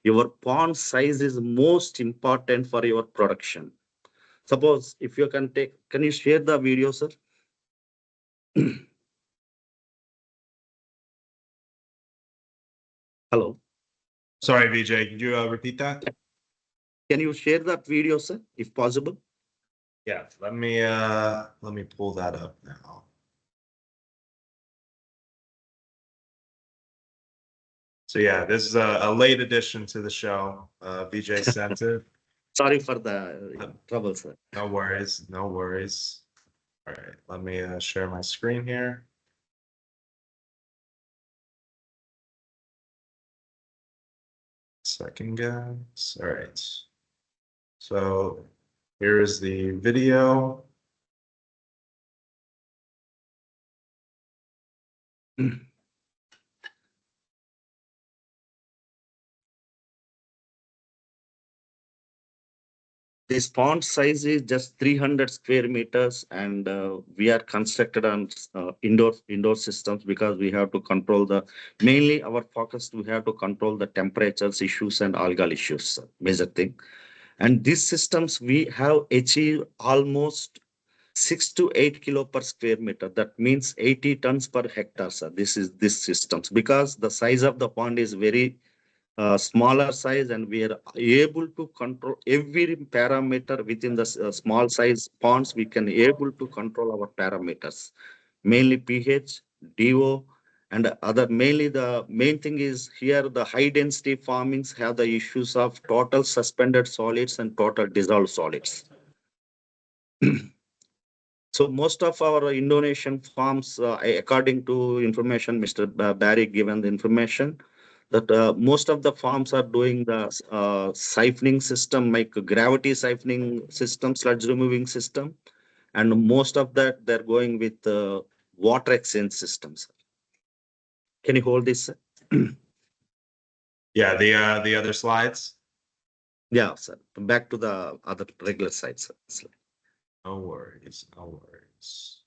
Your pond size is most important for your production. Suppose if you can you share the video, sir? Hello. Sorry, Vijay, could you repeat that? Can you share that video, sir, if possible? Yeah, let me pull that up now. So yeah, this is a late addition to the show. Vijay sent it. Sorry for the trouble, sir. No worries, no worries. All right, let me share my screen here. Second, guys. All right. So here is the video. This pond size is just 300 square meters, and we are constructed on indoor systems, because we have to control mainly our focus, we have to control the temperatures issues and algal issues, major thing. And these systems we have achieved almost 6 to 8 kilo per square meter. That means 80 tons per hectare, sir. This is this systems, because the size of the pond is very smaller size, and we are able to control every parameter within the small size ponds. We can able to control our parameters, mainly pH, DO, and other. Mainly the main thing is here, the high density farmings have the issues of total suspended solids and total dissolved solids. So most of our Indonesian farms, according to information, Mr. Barry given the information, that most of the farms are doing the siphoning system, like gravity siphoning system, sludge removing system, and most of that they're going with water exchange systems. Can you hold this? Yeah, the other slides. Yeah, sir. Back to the other regular side, sir. No worries, no worries.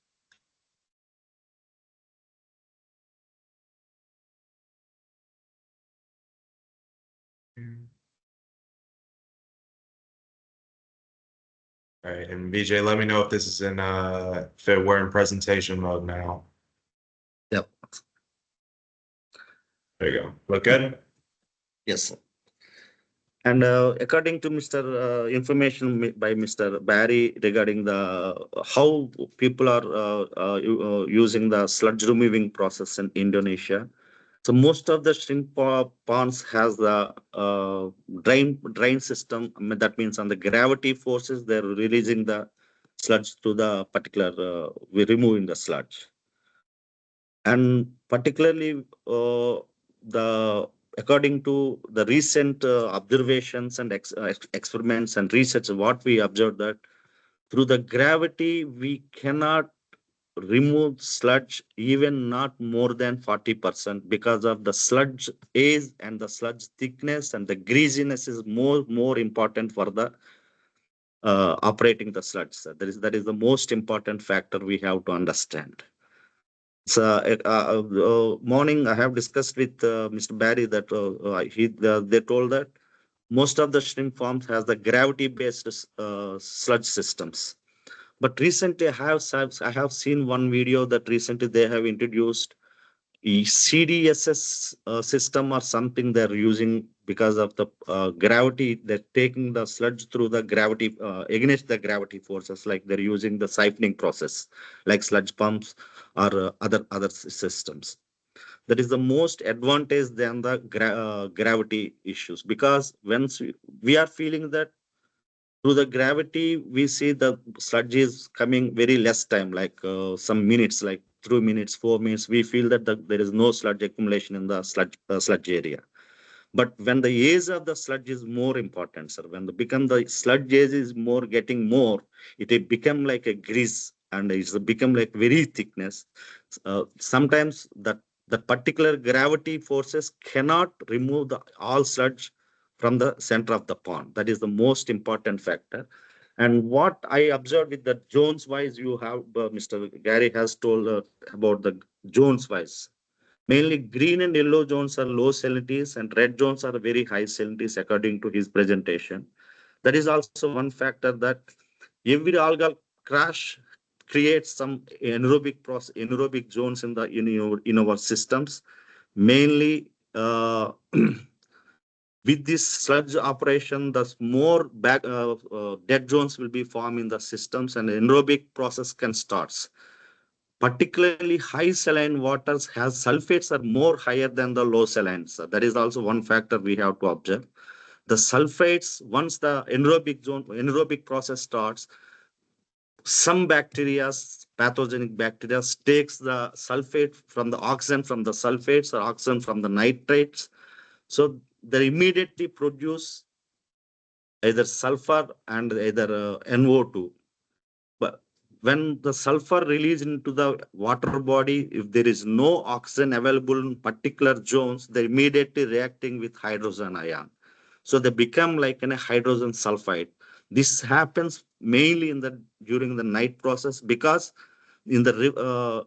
All All right, and BJ, let me know if this is in if we're in presentation mode now. Yep. There you go. Look good? Yes, sir. And according to Mr. Information by Mr. Barry regarding the how people are using the sludge removing process in Indonesia. So most of the shrimp ponds has the drain system. I mean, that means on the gravity forces, they're releasing the sludge to the particular, we're removing the sludge. And particularly the according to the recent observations and experiments and research, what we observed that through the gravity, we cannot remove sludge even not more than 40% because of the sludge age and the sludge thickness and the greasiness is more important for the operating the sludge. So that is the most important factor we have to understand. So morning I have discussed with Mr. Barry that they told that most of the shrimp farms has the gravity based sludge systems. But recently, I have seen one video that recently they have introduced a CDSS system or something they're using because of the gravity. They're taking the sludge through the gravity against the gravity forces, like they're using the siphoning process, like sludge pumps or other systems. That is the most advantage than the gravity issues because once we are feeling that through the gravity we see the sludge is coming very less time like some minutes like 3 minutes 4 minutes we feel that there is no sludge accumulation in the sludge area. But when the age of the sludge is more important, sir, when the sludge age is more getting more, it will become like a grease and it's become like very thickness. Sometimes that particular gravity forces cannot remove the all sludge from the center of the pond. That is the most important factor. And what I observed with the Jones wise, you have Mr. Gary has told about the Jones wise. Mainly green and yellow zones are low salinities and red zones are very high salinities according to his presentation. That is also one factor that every algal crash creates some anaerobic zones in our systems. Mainly with this sludge operation, the more dead zones will be formed in the systems and anaerobic process can start. Particularly high saline waters has sulfates are more higher than the low salines. That is also one factor we have to observe. The sulfates, once the anaerobic process starts, some bacteria, pathogenic bacteria, takes the sulfate from the oxygen from the sulfates or oxygen from the nitrates. So they immediately produce either sulfur and either NO2. But when the sulfur released into the water body, if there is no oxygen available in particular zones, they're immediately reacting with hydrogen ion. So they become like a hydrogen sulfide. This happens mainly during the night process because in the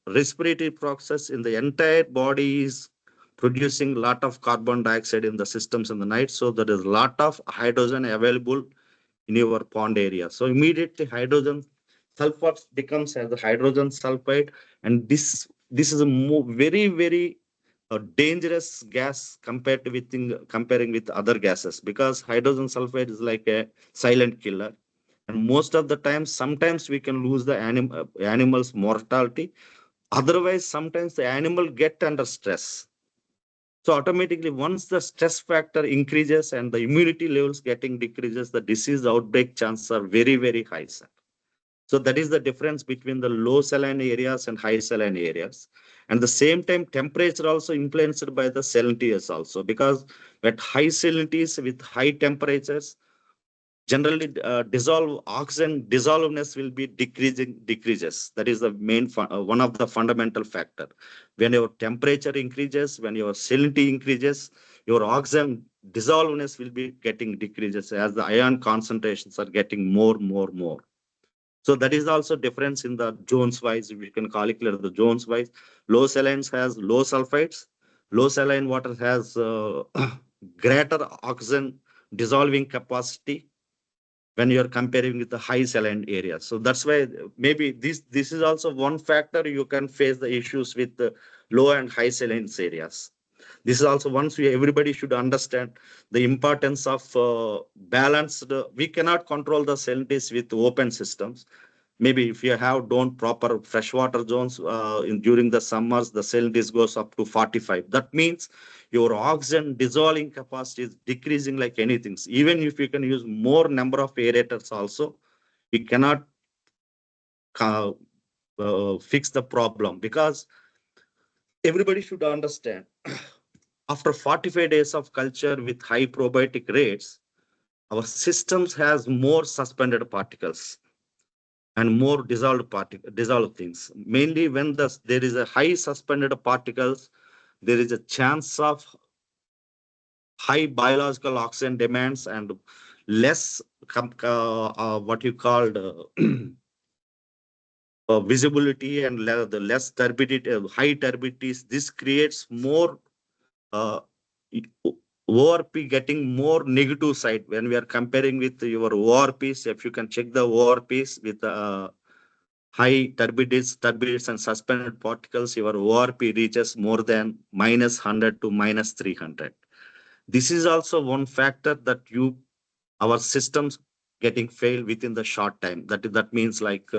respiratory process in the entire body is producing a lot of carbon dioxide in the systems in the night. So there is a lot of hydrogen available in your pond area. So immediately hydrogen sulfur becomes as the hydrogen sulfide, and this is a very dangerous gas compared to comparing with other gases because hydrogen sulfide is like a silent killer. And most of the time, sometimes we can lose the animal's mortality. Otherwise, sometimes the animal get under stress. So automatically, once the stress factor increases and the immunity levels getting decreases, the disease outbreak chances are very high, sir. So that is the difference between the low saline areas and high saline areas. And the same time, temperature also influenced by the salinities also because at high salinities with high temperatures, generally dissolve oxygen dissolveness will be decreases. That is the main one of the fundamental factor. When your temperature increases, when your salinity increases, your oxygen dissolveness will be getting decreases as the ion concentrations are getting more. So that is also difference in the Jones wise. We can calculate the Jones wise. Low salines has low sulfides. Low saline water has greater oxygen dissolving capacity. when you're comparing with the high saline areas. So that's why maybe this is also one factor you can face the issues with the low and high saline areas. This is also everybody should understand the importance of balanced. We cannot control the salinities with open systems. Maybe if you have don't proper freshwater zones during the summers, the salinity goes up to 45. That means your oxygen dissolving capacity is decreasing like anything. Even if you can use more number of aerators also, we cannot fix the problem, because everybody should understand after 45 days of culture with high probiotic rates, our systems has more suspended particles and more dissolved things. Mainly when there is a high suspended particles, there is a chance of high biological oxygen demands and less what you called visibility and the less turbidity, high turbidities. This creates more uh, ORP getting more negative side when we are comparing with your ORPs. If you can check the ORPs with high turbidities and suspended particles, your ORP reaches more than -100 to -300. This is also one factor that our systems getting failed within the short time. That means like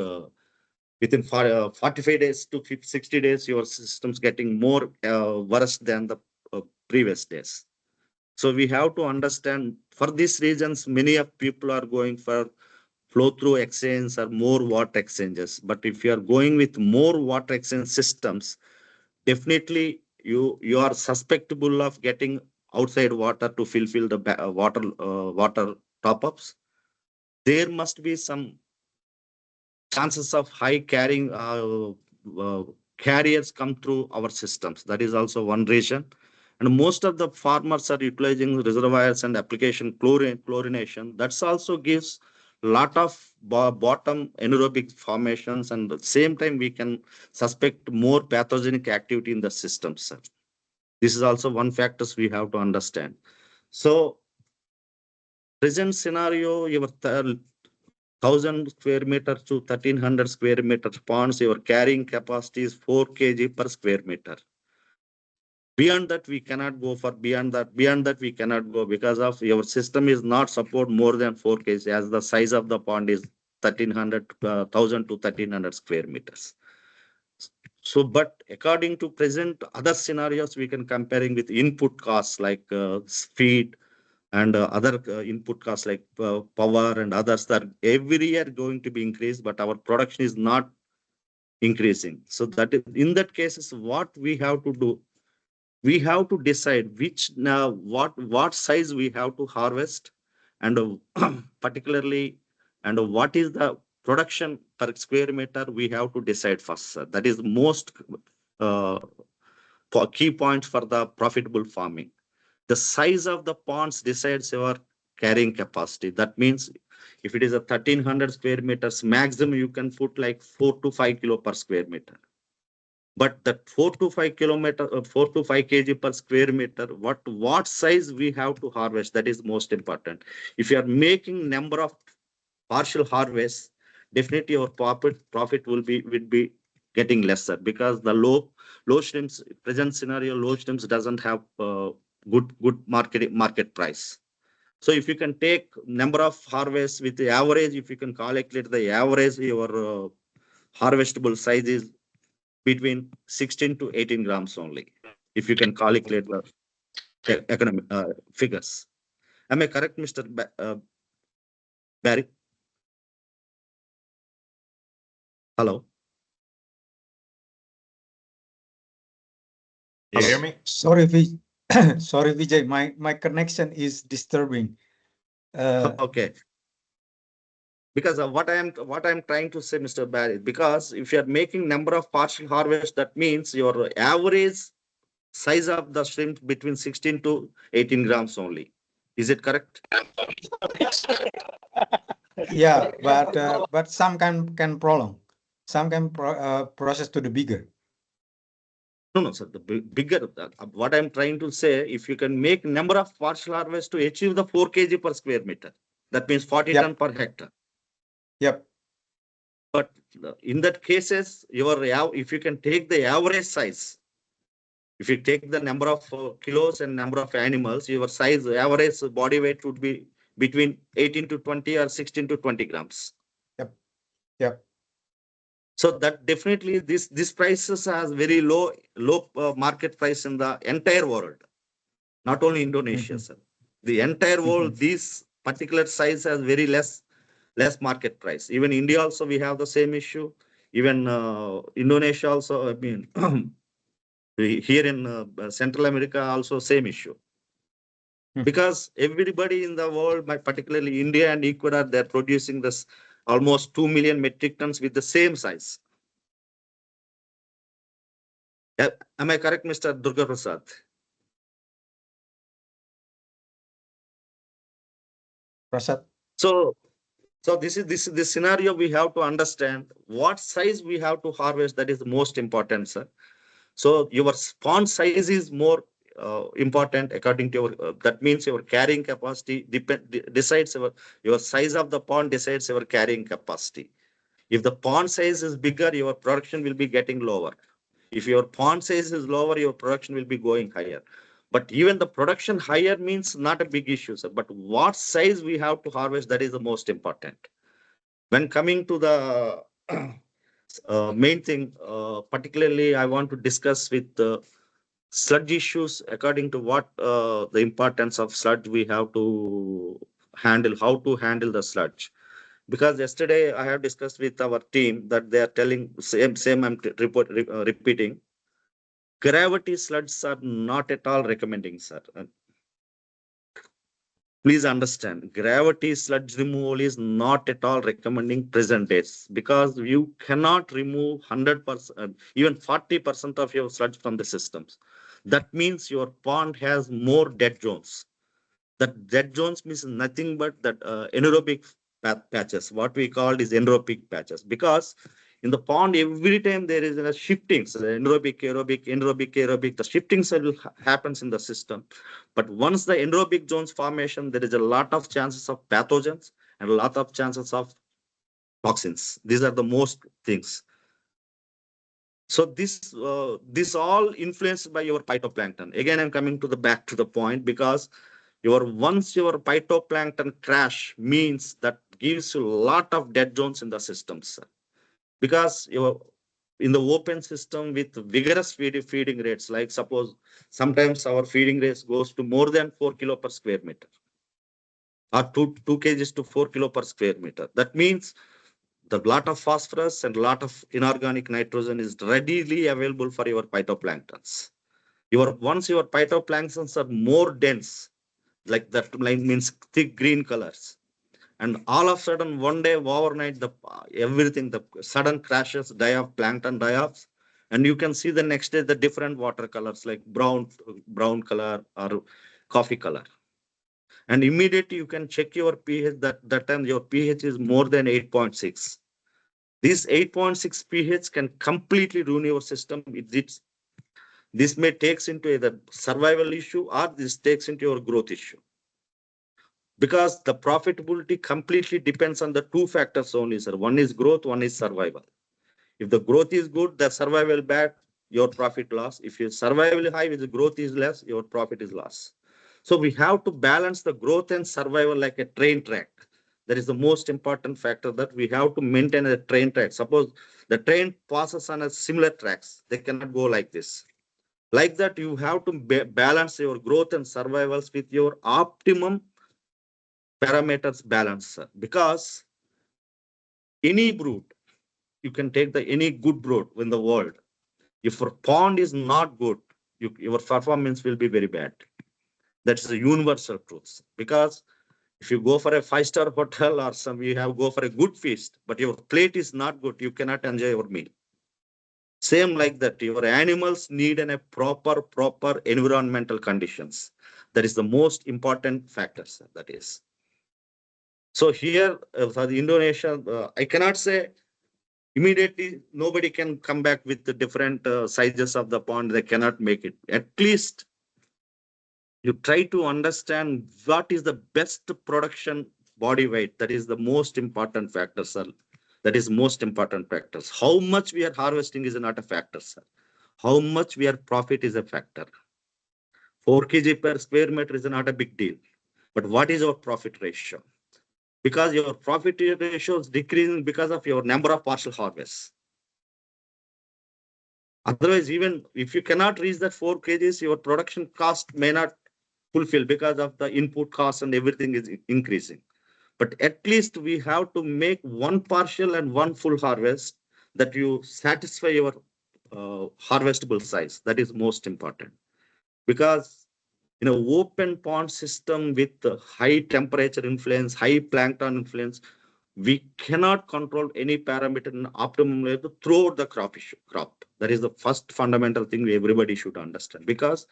within 45 days to 60 days, your systems getting more worse than the previous days. So we have to understand for these reasons, many of people are going for flow through exchange or more water exchanges. But if you are going with more water exchange systems, definitely you are susceptible of getting outside water to fulfill the water top ups. There must be some chances of high carrying uh, carriers come through our systems. That is also one reason. And most of the farmers are utilizing reservoirs and application chlorination. That's also gives lot of bottom anaerobic formations, and at the same time we can suspect more pathogenic activity in the system, sir. This is also one factors we have to understand. So present scenario, your 1,000 square meter to 1,300 square meter ponds, your carrying capacity is 4 kg per square meter. Beyond that, we cannot go for beyond that, we cannot go because of your system is not support more than 4 kg as the size of the pond is 1,000 to 1,300 square meters. So, but according to present other scenarios, we can comparing with input costs like feed and other input costs like power and others that every year going to be increased, but our production is not increasing. So that in that cases, what we have to do, we have to decide which now what size we have to harvest, and particularly and what is the production per square meter we have to decide first, sir. That is most uh, key point for the profitable farming. The size of the ponds decides your carrying capacity. That means if it is a 1,300 square meters, maximum you can put like 4 to 5 kilo per square meter. But that 4 to 5 kilometer, 4 to 5 kg per square meter, what size we have to harvest, that is most important. If you are making number of partial harvests, definitely your profit will be getting lesser, because the low shrimps present scenario, low shrimps doesn't have good market price. So if you can take number of harvests with the average, if you can calculate the average, your harvestable size is between 16 to 18 grams only. If you can calculate the economic figures. Am I correct, Mr. Barry? Hello. You hear me? Sorry, sorry, Vijay, my connection is disturbing. Okay. Because of what I'm trying to say, Mr. Barry, because if you are making number of partial harvest, that means your average size of the shrimp between 16 to 18 grams only. Is it correct? Yeah, but some can prolong, some can process to the bigger. No, sir. The bigger, what I'm trying to say, if you can make number of partial harvest to achieve the 4 kg per square meter, That means 40 Yep. ton per hectare. Yep. But in that cases, if you can take the average size, if you take the number of kilos and number of animals, your size average body weight would be between 18 to 20 or 16 to 20 grams. Yep. So that definitely this prices has very low market price in the entire world, not only Indonesia, Mhm. sir. The entire world, this particular size has very less market price. Even India also we have the same issue. Even Indonesia also, I mean, here in Central America also same issue. Because everybody in the world, particularly India and Ecuador, they're producing this almost 2 million metric tons with the same size. Am I correct, Mr. Durga Prasad? Prasad. So this scenario we have to understand what size we have to harvest. That is the most important, sir. So your pond size is more important according to your. That means your carrying capacity decides your size of the pond decides your carrying capacity. If the pond size is bigger, your production will be getting lower. If your pond size is lower, your production will be going higher. But even the production higher means not a big issue, sir. But what size we have to harvest, that is the most important. When coming to the main thing, particularly I want to discuss with the sludge issues according to what the importance of sludge we have to handle, how to handle the sludge. Because yesterday I have discussed with our team that they are telling same I'm repeating. Gravity sludges are not at all recommending, sir. Please understand, gravity sludge removal is not at all recommending present days, because you cannot remove 100%, even 40% of your sludge from the systems. That means your pond has more dead zones. That dead zones means nothing but that anaerobic patches. What we called is anaerobic patches, because in the pond every time there is a shifting, so anaerobic, aerobic, anaerobic, aerobic. The shiftings will happens in the system. But once the anaerobic zones formation, there is a lot of chances of pathogens and a lot of chances of toxins. These are the most things. So this all influenced by your phytoplankton. Again, I'm coming to the back to the point, because once your phytoplankton crash means that gives you a lot of dead zones in the systems. Because in the open system with vigorous feeding rates, like suppose sometimes our feeding rates goes to more than 4 kilo per square meter, or 2 kgs to 4 kilo per square meter. That means the lot of phosphorus and lot of inorganic nitrogen is readily available for your phytoplanktons. Once your phytoplanktons are more dense, like that line means thick green colors, and all of a sudden one day overnight everything, the sudden crashes, die off, plankton die offs, and you can see the next day the different water colors like brown color or coffee color. And immediately you can check your pH, that time your pH is more than 8.6. This 8.6 pH can completely ruin your system. This may takes into either survival issue or this takes into your growth issue. Because the profitability completely depends on the two factors only, sir. One is growth, one is survival. If the growth is good, the survival bad, your profit loss. If your survival high, if the growth is less, your profit is loss. So we have to balance the growth and survival like a train track. That is the most important factor, that we have to maintain a train track. Suppose the train passes on a similar tracks, they cannot go like this. Like that, you have to balance your growth and survivals with your optimum parameters balance, sir. Because any brood, you can take any good brood in the world. If your pond is not good, your performance will be very bad. That's the universal truth. Because if you go for a 5-star hotel or you have go for a good feast, but your plate is not good, you cannot enjoy your meal. Same like that, your animals need a proper environmental conditions. That is the most important factor, sir. That is. So here for the Indonesia, I cannot say immediately nobody can come back with the different sizes of the pond. They cannot make it. At least you try to understand what is the best production body weight. That is the most important factor, sir. That is most important factors. How much we are harvesting is not a factor, sir. How much we are profit is a factor. 4 kg per square meter is not a big deal. But what is our profit ratio? Because your profit ratio is decreasing because of your number of partial harvests. Otherwise, even if you cannot reach that 4 kgs, your production cost may not fulfill because of the input cost and everything is increasing. But at least we have to make one partial and one full harvest that you satisfy your harvestable size. That is most important. Because in an open pond system with high temperature influence, high plankton influence, we cannot control any parameter in optimum level throughout the crop. That is the first fundamental thing everybody should understand, because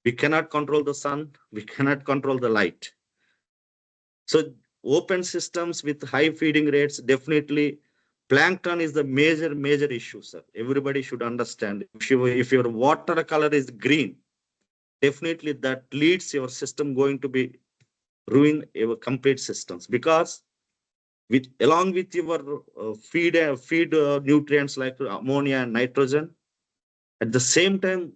we cannot control the sun, we cannot control the light. So open systems with high feeding rates, definitely plankton is the major issue, sir. Everybody should understand. If your water color is green, definitely that leads your system going to be ruin your complete systems, because along with your feed nutrients like ammonia and nitrogen, at the same time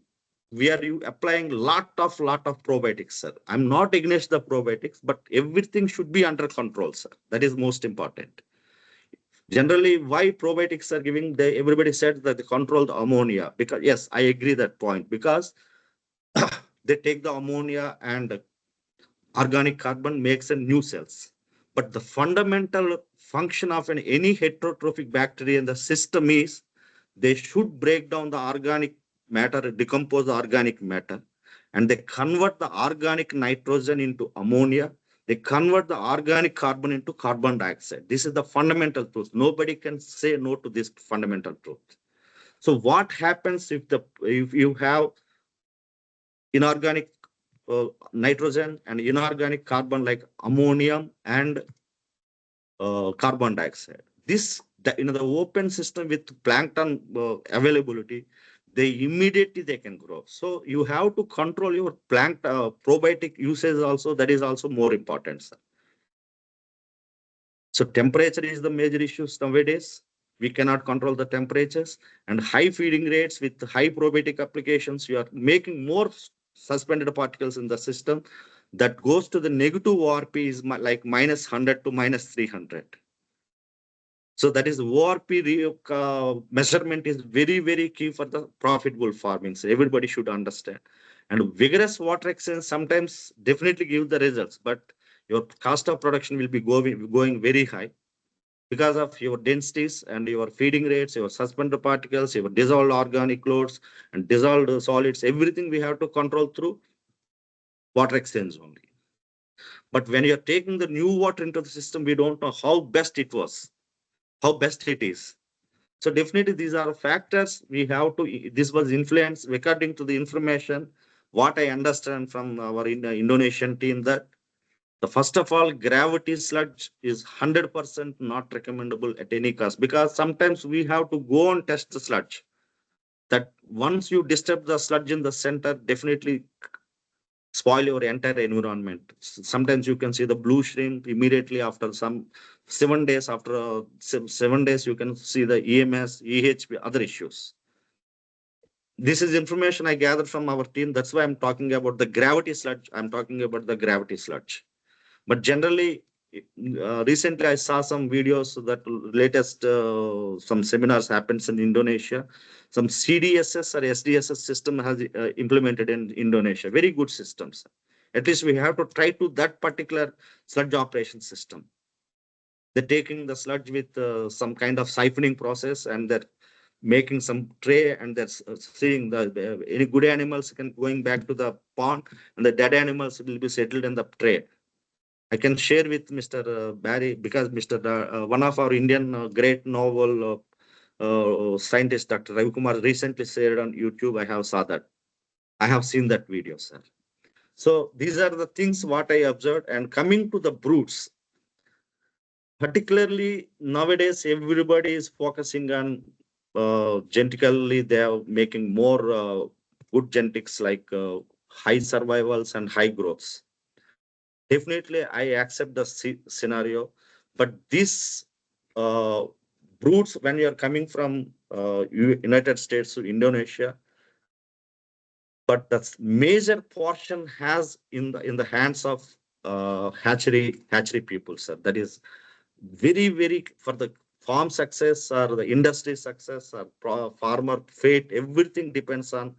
we are applying lot of probiotics, sir. I'm not against the probiotics, but everything should be under control, sir. That is most important. Generally, why probiotics are giving, everybody said that they control the ammonia, because yes, I agree that point, because they take the ammonia and organic carbon makes a new cells. But the fundamental function of any heterotrophic bacteria in the system is they should break down the organic matter, decompose the organic matter, and they convert the organic nitrogen into ammonia. They convert the organic carbon into carbon dioxide. This is the fundamental truth. Nobody can say no to this fundamental truth. So what happens if you have inorganic nitrogen and inorganic carbon like ammonium and carbon dioxide? In the open system with plankton availability, they can grow. So you have to control your probiotic usage also. That is also more important, sir. So temperature is the major issue nowadays. We cannot control the temperatures, and high feeding rates with high probiotic applications, you are making more suspended particles in the system that goes to the negative ORP is like -100 to -300. So that is ORP measurement is very key for the profitable farming. So everybody should understand. And vigorous water exchange sometimes definitely give the results, but your cost of production will be going very high because of your densities and your feeding rates, your suspended particles, your dissolved organic loads and dissolved solids. Everything we have to control through water exchange only. But when you're taking the new water into the system, we don't know how best it is. So definitely these are factors we have to, this was influenced according to the information, what I understand from our Indonesian team, that the first of all, gravity sludge is 100% not recommendable at any cost, because sometimes we have to go and test the sludge. That once you disturb the sludge in the center, definitely spoil your entire environment. Sometimes you can see the blue shrimp immediately after some 7 days. After 7 days, you can see the EMS, EHP, other issues. This is information I gathered from our team. That's why I'm talking about the gravity sludge. I'm talking about the gravity sludge. But generally, recently I saw some videos that latest some seminars happens in Indonesia. Some CDSS or SDSS system has implemented in Indonesia. Very good systems. At least we have to try to that particular sludge operation system. They're taking the sludge with some kind of siphoning process, and they're making some tray, and they're seeing the any good animals can going back to the pond, and the dead animals will be settled in the tray. I can share with Mr. Barry, because one of our Indian great novel scientist, Dr. Ravi Kumar, recently shared on YouTube. I have seen that video, sir. So these are the things what I observed. And coming to the broods, particularly nowadays, everybody is focusing on genetically. They are making more good genetics like high survivals and high growths. Definitely, I accept the scenario, but this uh, broods, when you are coming from United States to Indonesia, but the major portion has in the hands of hatchery people, sir. That is very for the farm success or the industry success or farmer fate. Everything depends on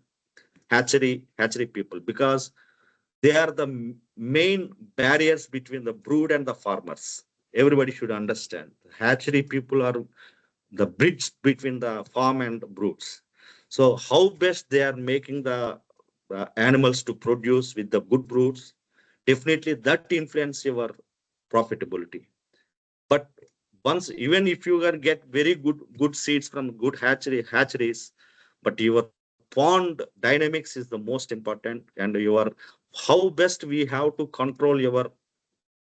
hatchery people, because they are the main barriers between the brood and the farmers. Everybody should understand. Hatchery people are the bridge between the farm and broods. So how best they are making the animals to produce with the good broods, definitely that influence your profitability. But once, even if you can get very good seeds from good hatcheries, but your pond dynamics is the most important, and your how best we have to control your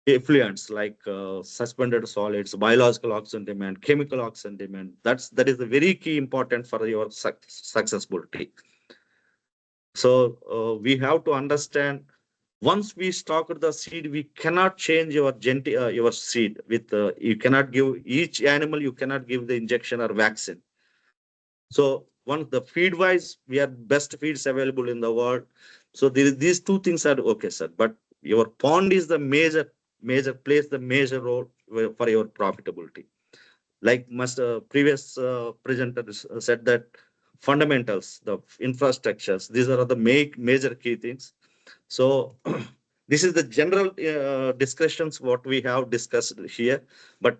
effluents like suspended solids, biological oxygen demand, chemical oxygen demand. That is the very key important for your successability. So we have to understand, once we stock the seed, we cannot change your seed with you cannot give each animal, you cannot give the injection or vaccine. So one, the feed wise, we are best feeds available in the world. So these two things are okay, sir. But your pond is the major plays the major role for your profitability. Like must previous presenters said that fundamentals, the infrastructures, these are the major key things. So this is the general discussions what we have discussed here. But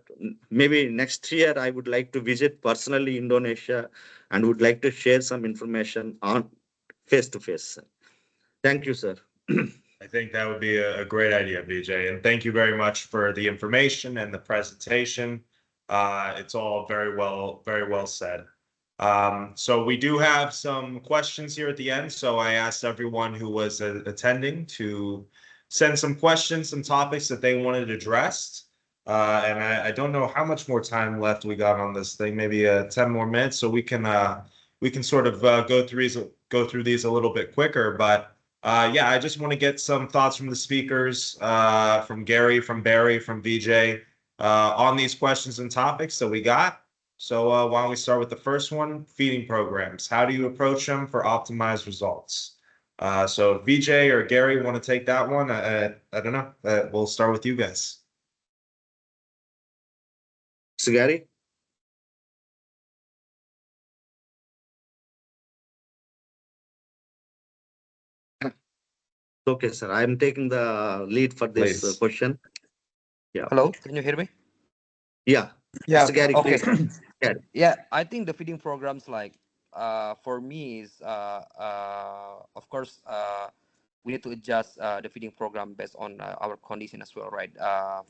maybe next year I would like to visit personally Indonesia and would like to share some information on face to face. Thank you, sir. I think that would be a great idea, VJ. And thank you very much for the information and the presentation. It's all very well said. So we do have some questions here at the end. So I asked everyone who was attending to send some questions, some topics that they wanted addressed. And I don't know how much more time left we got on this thing, maybe 10 more minutes. So we can sort of go through these a little bit quicker. But yeah, I just want to get some thoughts from the speakers, from Gary, from Barry, from VJ, on these questions and topics that we got. So why don't we start with the first one, feeding programs. How do you approach them for optimized results? So if VJ or Gary want to take that one, I don't know. We'll start with you guys. So Gary? Okay, sir. I am taking the lead for this Please. question. Yeah. Hello, can you hear me? Yeah. Yeah. Mr. Gary, Okay. please. Gary. Yeah, I think the feeding programs, like for me is of course we need to adjust the feeding program based on our condition as well, right?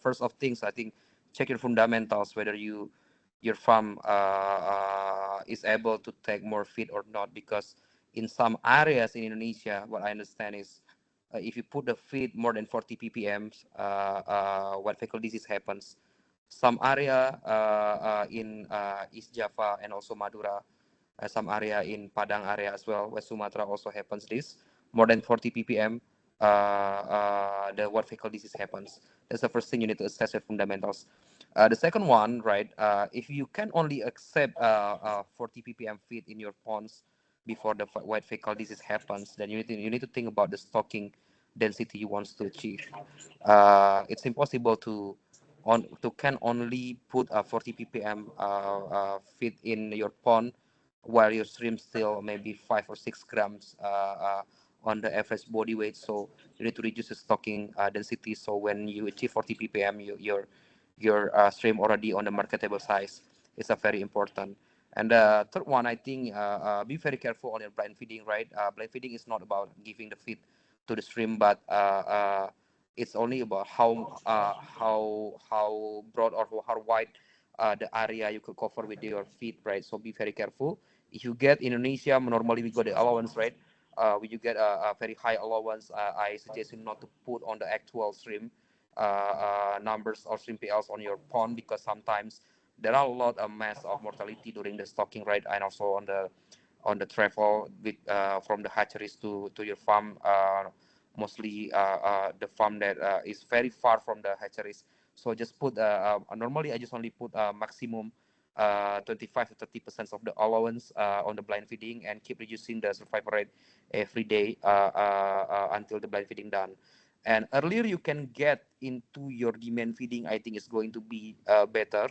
First of things, I think check your fundamentals, whether your farm is able to take more feed or not, because in some areas in Indonesia, what I understand is if you put the feed more than 40 ppm, what fecal disease happens. Some area in East Java and also Madura, some area in Padang area as well, West Sumatra also happens this. More than 40 ppm, the what fecal disease happens. That's the first thing you need to assess your fundamentals. The second one, right, if you can only accept 40 ppm feed in your ponds before the white fecal disease happens, then you need to think about the stocking density you want to achieve. It's impossible to can only put a 40 ppm feed in your pond while your stream still maybe 5 or 6 grams on the average body weight. So you need to reduce the stocking density. So when you achieve 40 ppm, your stream already on the marketable size. Is a very important. And the third one, I think, be very careful on your blind feeding, right? Blind feeding is not about giving the feed to the stream, but it's only about how broad or how wide the area you could cover with your feed, right? So be very careful. If you get Indonesia, normally we got the allowance, right? When you get a very high allowance, I suggest you not to put on the actual stream numbers or stream PLs on your pond, because sometimes there are a lot of mass of mortality during the stocking, right? And also on the travel with from the hatcheries to your farm. mostly the farm that is very far from the hatcheries. So just put normally I just only put maximum 25 to 30% of the allowance on the blind feeding, and keep reducing the survival rate every day until the blind feeding done. And earlier you can get into your demand feeding, I think is going to be better.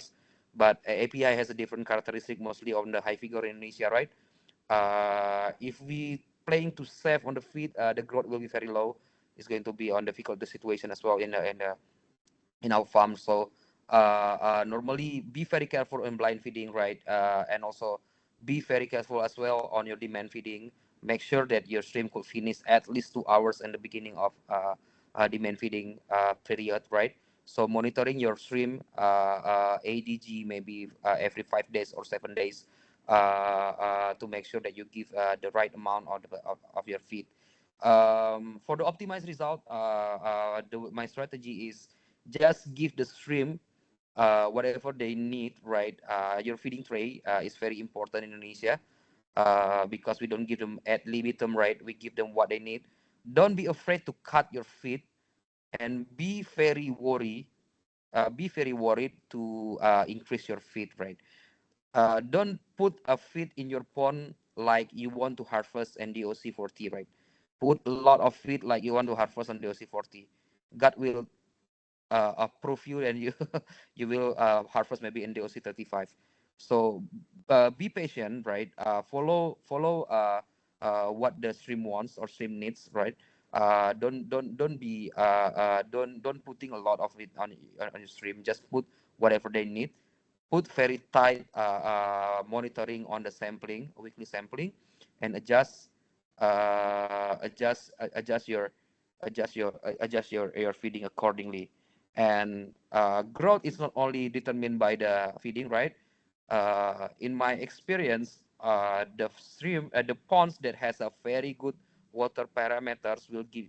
But API has a different characteristic, mostly on the high figure in Indonesia, right? If we playing to save on the feed, the growth will be very low. It's going to be on difficult the situation as well in our farm. So normally be very careful on blind feeding, right? And also be very careful as well on your demand feeding. Make sure that your stream could finish at least 2 hours in the beginning of demand feeding period, right? So monitoring your stream ADG maybe every 5 days or 7 days to make sure that you give the right amount of your feed. For the optimized result, my strategy is just give the stream whatever they need, right? Your feeding tray is very important in Indonesia because we don't give them ad libitum, right? We give them what they need. Don't be afraid to cut your feed, and be very worried to increase your feed, right? Don't put a feed in your pond like you want to harvest NDOC 40, right? Put a lot of feed like you want to harvest on NDOC 40. God will approve you, and you you will harvest maybe in DOC 35. So be patient, right? Follow what the stream wants or stream needs, right? Don't be don't putting a lot of it on your stream. Just put whatever they need. Put very tight monitoring on the sampling, weekly sampling, and adjust your feeding accordingly. And growth is not only determined by the feeding, right? In my experience, the ponds that has a very good water parameters will give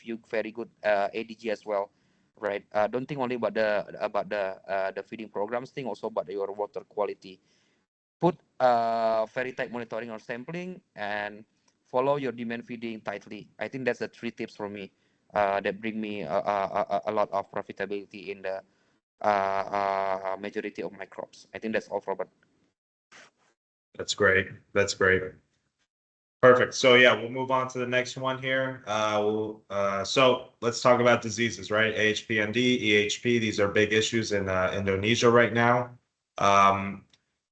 you very good ADG as well, right? Don't think only about the feeding programs. Think also about your water quality. Put very tight monitoring or sampling, and follow your demand feeding tightly. I think that's the 3 tips for me that bring me a lot of profitability in the majority of my crops. I think that's all, Robert. That's great. That's great. Perfect. So yeah, we'll move on to the next one here. So let's talk about diseases, right? AHPND, EHP, these are big issues in Indonesia right now.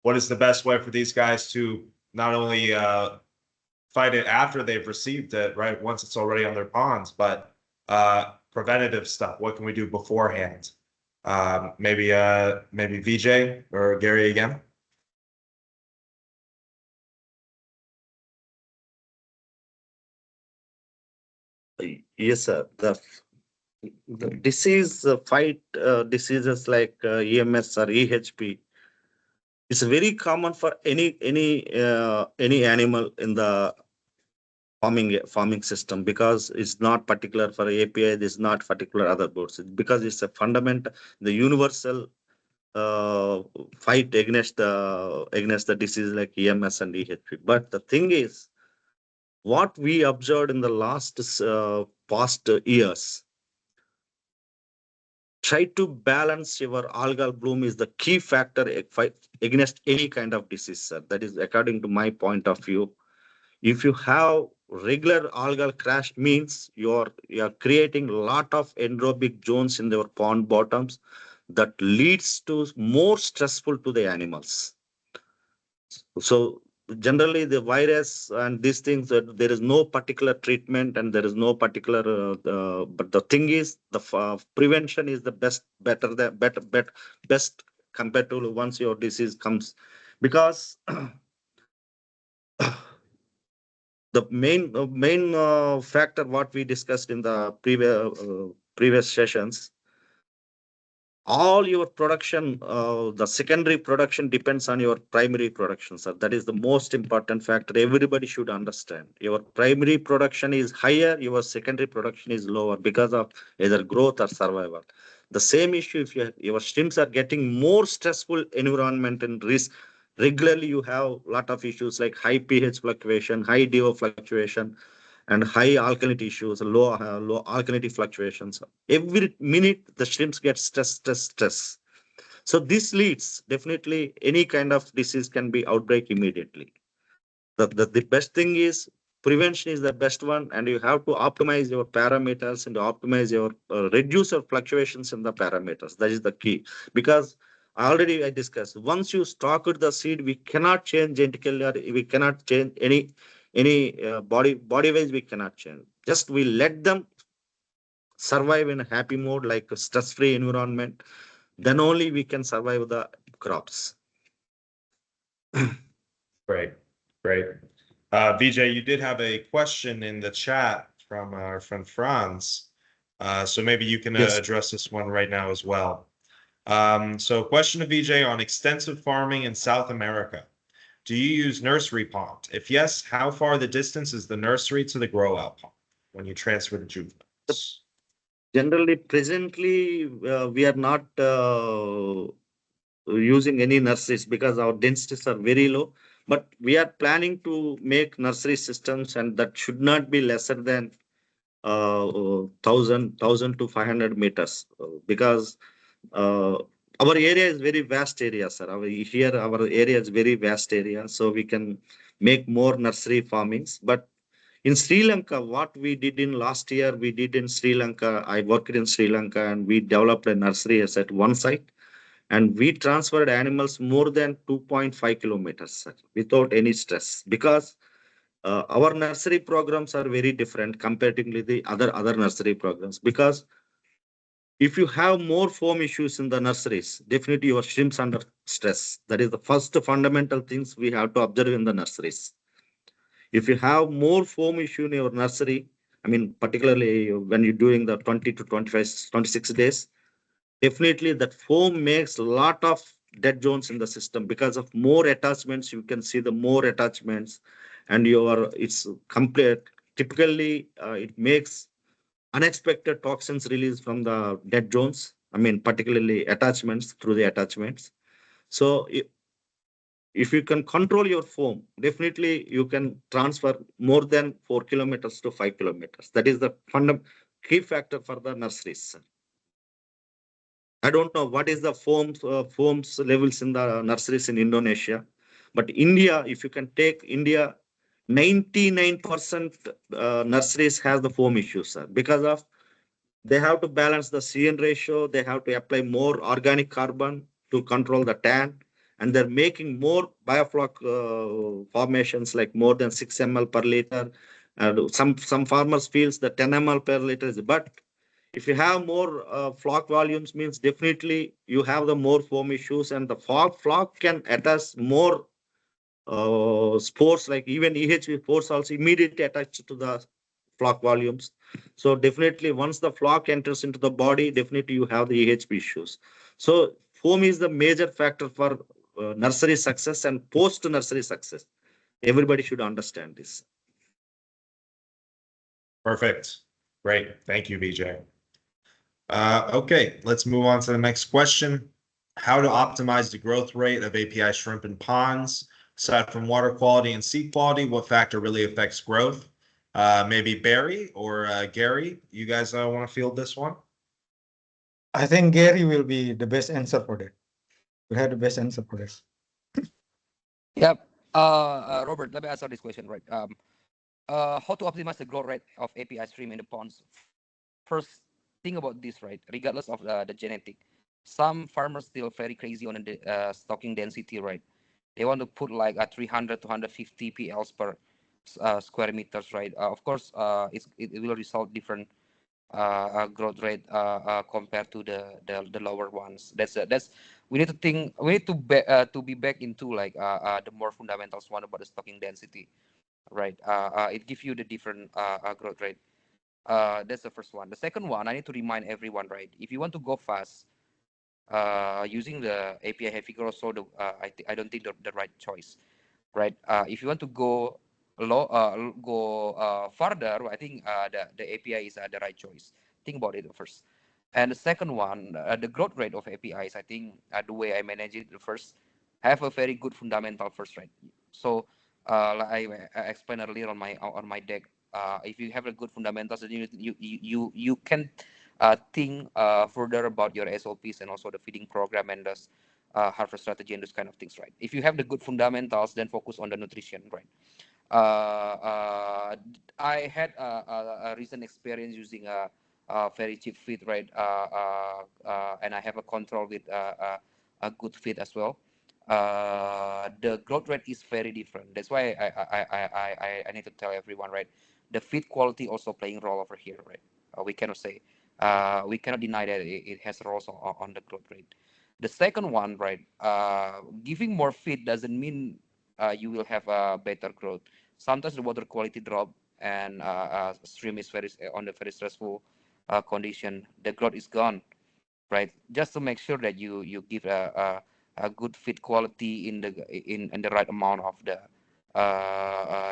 What is the best way for these guys to not only fight it after they've received it, right? Once it's already on their ponds, but preventative stuff. What can we do beforehand? Maybe VJ or Gary again. Yes, sir. The disease fight diseases like EMS or EHP is very common for any animal in the farming system, because it's not particular for API. This is not particular other boards, because it's a fundamental, the universal fight against the disease like EMS and EHP. But the thing is, what we observed in the past years, try to balance your algal bloom is the key factor against any kind of disease, sir. That is according to my point of view. If you have regular algal crash, means you're creating a lot of anaerobic zones in your pond bottoms that leads to more stressful to the animals. So generally the virus and these things, there is no particular treatment and there is no particular but the thing is, the prevention is the best compared to once your disease comes, because the main factor what we discussed in the previous sessions, all your production, the secondary production depends on your primary production, sir. That is the most important factor. Everybody should understand. Your primary production is higher, your secondary production is lower because of either growth or survival. The same issue, if your streams are getting more stressful environment and risk, regularly you have a lot of issues like high pH fluctuation, high DO fluctuation, and high alkalinity issues, low alkalinity fluctuations. Every minute the shrimps get stress. So this leads definitely any kind of disease can be outbreak immediately. The best thing is prevention is the best one, and you have to optimize your parameters and optimize your reduce your fluctuations in the parameters. That is the key, because already I discussed, once you stocked the seed, we cannot change genetically, or we cannot change any body wise, we cannot change. Just we let them survive in a happy mode, like a stress free environment, then only we can survive the crops. Great, great. Vijay, you did have a question in the chat from our friend Franz. So maybe you can Yes. address this one right now as well. So question to Vijay on extensive farming in South America. Do you use nursery pond? If yes, how far the distance is the nursery to the grow out pond when you transfer the juveniles? Generally, presently, we are not using any nurseries because our densities are very low. But we are planning to make nursery systems, and that should not be lesser than 1,000 to 500 meters, because uh, our area is very vast area, sir. Our area is very vast area, so we can make more nursery farmings. But in Sri Lanka, what we did in last year, we did in Sri Lanka. I worked in Sri Lanka, and we developed a nursery as at one site, and we transferred animals more than 2.5 kilometers, sir, without any stress, because our nursery programs are very different comparatively the other nursery programs. Because if you have more foam issues in the nurseries, definitely your shrimps under stress. That is the first fundamental things we have to observe in the nurseries. If you have more foam issue in your nursery, I mean, particularly when you're doing the 20 to 25, 26 days, definitely that foam makes a lot of dead zones in the system. Because of more attachments, you can see the more attachments, and it's complete. Typically, it makes unexpected toxins released from the dead zones. I mean, particularly attachments through the attachments. So if you can control your foam, definitely you can transfer more than 4 kilometers to 5 kilometers. That is the key factor for the nurseries. I don't know what is the foams levels in the nurseries in Indonesia, but India, if you can take India, 99% nurseries has the foam issues, sir, because of they have to balance the CN ratio. They have to apply more organic carbon to control the tan, and they're making more biofloc formations, like more than 6 ml per liter. Some farmers feels that 10 ml per liter is, but if you have more flock volumes, means definitely you have the more foam issues, and the flock can attach more spores, like even EHV spores also immediately attached to the flock volumes. So definitely once the flock enters into the body, definitely you have the EHP issues. So foam is the major factor for nursery success and post nursery success. Everybody should understand this. Perfect. Great. Thank you, Vijay. Okay, let's move on to the next question. How to optimize the growth rate of API shrimp in ponds? Aside from water quality and seed quality, what factor really affects growth? Maybe Barry or Gary, you guys want to field this one? I think Gary will be the best answer for that. Will have the best answer for this. Yep. Robert, let me answer this question, right? How to optimize the growth rate of API stream in the ponds? First, think about this, right? Regardless of the genetic, some farmers still very crazy on the stocking density, right? They want to put like a 300 to 150 PLs per square meters, right? Of course, it will result different growth rate compared to the lower ones. That's we need to think. We need to be back into like the more fundamentals one about the stocking density, right? It gives you the different growth rate. That's the first one. The second one, I need to remind everyone, right? If you want to go fast, using the API heavy growth, so I don't think the right choice, right? If you want to go further, I think the API is the right choice. Think about it first. And the second one, the growth rate of APIs, I think the way I manage it first, have a very good fundamental first, right? So like I explained earlier on my deck, If you have a good fundamentals, then you can think further about your SOPs and also the feeding program and the harvest strategy and those kind of things, right? If you have the good fundamentals, then focus on the nutrition, right? I had a recent experience using a very cheap feed, right? And I have a control with a good feed as well. The growth rate is very different. That's why I need to tell everyone, right? The feed quality also playing role over here, right? We cannot say, we cannot deny that it has roles on the growth rate. The second one, right? Giving more feed doesn't mean you will have a better growth. Sometimes the water quality drop and stream is very on the very stressful condition. The growth is gone, right? Just to make sure that you give a good feed quality in the right amount of the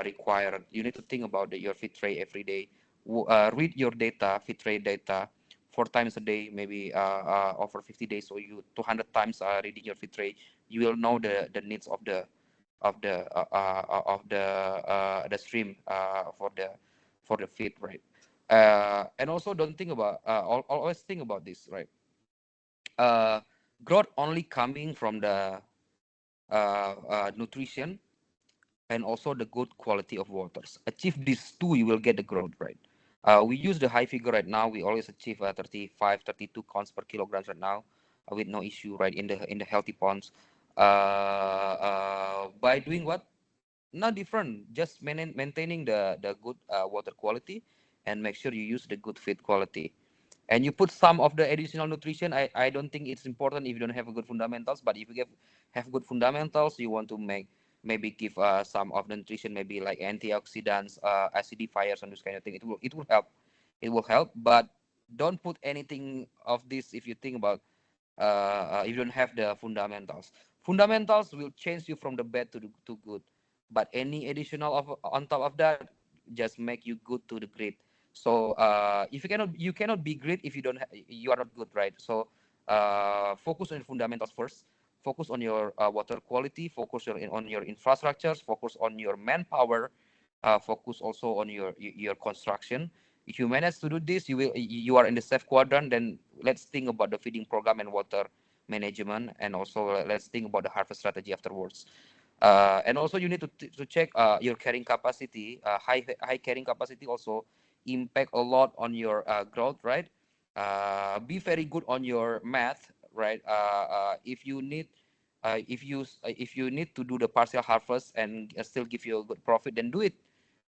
required. You need to think about your feed tray every day. Read your data, feed tray data, 4 times a day, maybe over 50 days. So you 200 times reading your feed tray, you will know the needs of the stream for the feed, right? And also don't think about always think about this, right? uh, Growth only coming from the nutrition and also the good quality of waters. Achieve these two, you will get the growth, right? We use the high figure right now. We always achieve 35, 32 counts per kilograms right now, with no issue, right? In the healthy ponds. By doing what? Not different. Just maintaining the good water quality, and make sure you use the good feed quality. And you put some of the additional nutrition. I don't think it's important if you don't have a good fundamentals. But if you have good fundamentals, you want to maybe give some of the nutrition, maybe like antioxidants, acidifiers, and this kind of thing. It will help. It will help. But don't put anything of this if you think about if you don't have the fundamentals. Fundamentals will change you from the bad to good. But any additional on top of that just make you good to the great. So if you cannot be great if you are not good, right? So focus on fundamentals first. Focus on your water quality. Focus on your infrastructures. Focus on your manpower. Focus also on your construction. If you manage to do this, you are in the safe quadrant. Then let's think about the feeding program and water management, and also let's think about the harvest strategy afterwards. And also you need to check your carrying capacity. High carrying capacity also impact a lot on your growth, right? Be very good on your math, right? If you need to do the partial harvest and still give you a good profit, then do it.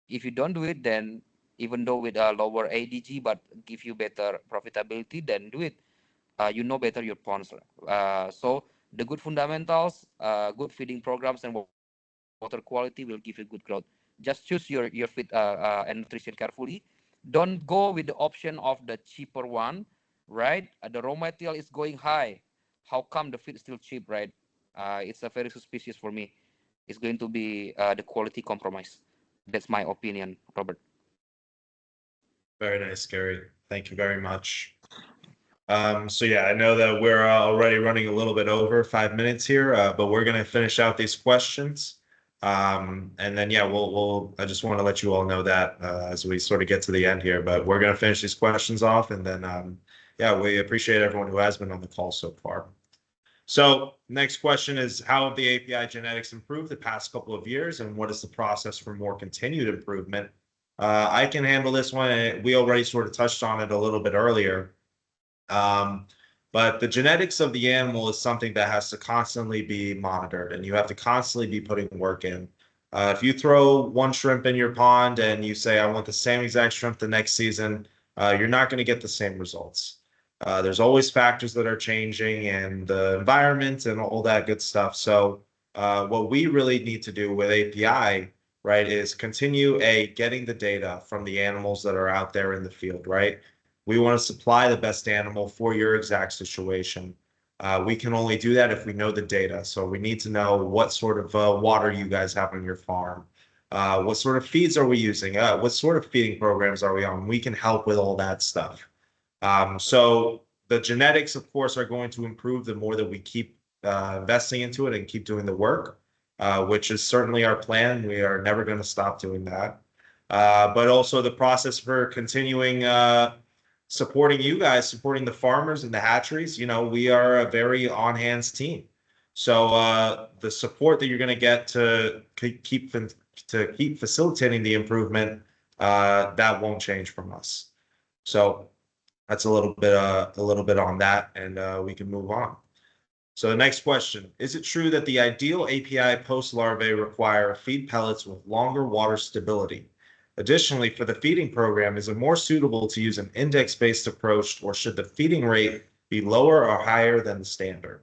If you don't do it, then even though with a lower ADG but give you better profitability, then do it. You know better your ponds. So the good fundamentals, good feeding programs, and water quality will give you good growth. Just choose your feed and nutrition carefully. Don't go with the option of the cheaper one, right? The raw material is going high. How come the feed is still cheap, right? It's a very suspicious for me. It's going to be the quality compromise. That's my opinion, Robert. Very nice, Gary. Thank you very much. So yeah, I know that we're already running a little bit over 5 minutes here, but we're gonna finish out these questions. And then yeah, I just want to let you all know that as we sort of get to the end here, but we're gonna finish these questions off, and then yeah, we appreciate everyone who has been on the call so far. So next question is, how have the API genetics improved the past couple of years, and what is the process for more continued improvement? I can handle this one. We already sort of touched on it a little bit earlier. But the genetics of the animal is something that has to constantly be monitored, and you have to constantly be putting work in. If you throw one shrimp in your pond and you say, I want the same exact shrimp the next season, you're not going to get the same results. There's always factors that are changing, and the environment and all that good stuff. So what we really need to do with API, right, is continue getting the data from the animals that are out there in the field, right? We want to supply the best animal for your exact situation. We can only do that if we know the data. So we need to know what sort of water you guys have on your farm. What sort of feeds are we using? What sort of feeding programs are we on? We can help with all that stuff. So the genetics, of course, are going to improve the more that we keep investing into it and keep doing the work, which is certainly our plan. We are never going to stop doing that. but also the process for continuing supporting you guys, supporting the farmers and the hatcheries. You know, we are a very on-hands team. So the support that you're going to get to keep facilitating the improvement, that won't change from us. So that's a little bit on that, and we can move on. So the next question, is it true that the ideal API post-larvae require feed pellets with longer water stability? Additionally, for the feeding program, is it more suitable to use an index-based approach, or should the feeding rate be lower or higher than the standard?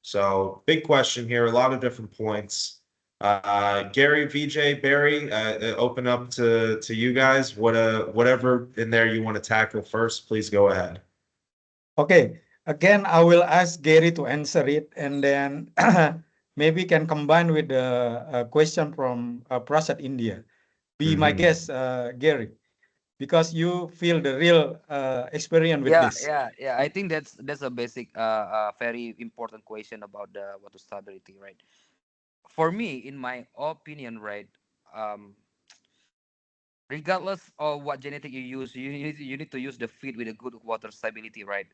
So big question here, a lot of different points. Gary, VJ, Barry, open up to you guys. Whatever in there you want to tackle first, please go ahead. Okay, again, I will ask Gary to answer it, and then maybe can combine with the question from Prasad India. Be my guest, Gary, because you feel the real experience with this. Yeah. I think that's a basic, very important question about the water stability, right? For me, in my opinion, right, regardless of what genetic you use, you need to use the feed with a good water stability, right?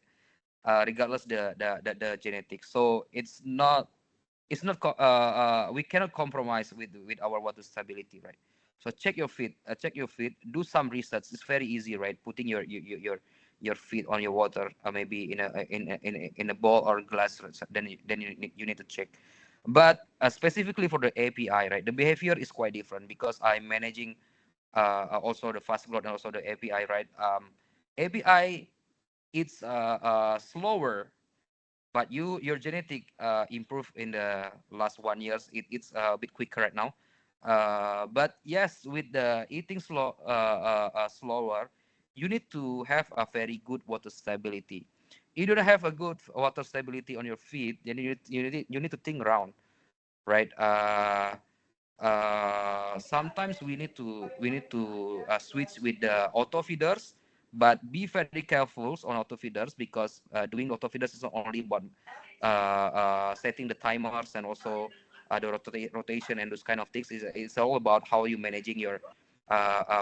Regardless the genetics. So we cannot compromise with our water stability, right? So check your feed, do some research. It's very easy, right? Putting your feed on your water, maybe in a bowl or glass. Then you need to check. But specifically for the API, right, the behavior is quite different because I'm managing also the fast growth and also the API, right? API, it's slower, but your genetic improved in the last 1 years. It's a bit quicker right now. But yes, with the eating slower, you need to have a very good water stability. You don't have a good water stability on your feed, then you need to think around, right? Sometimes we need to switch with the auto feeders, but be very careful on auto feeders because doing auto feeders is not only about setting the timers and also the rotation and those kind of things. It's all about how you managing your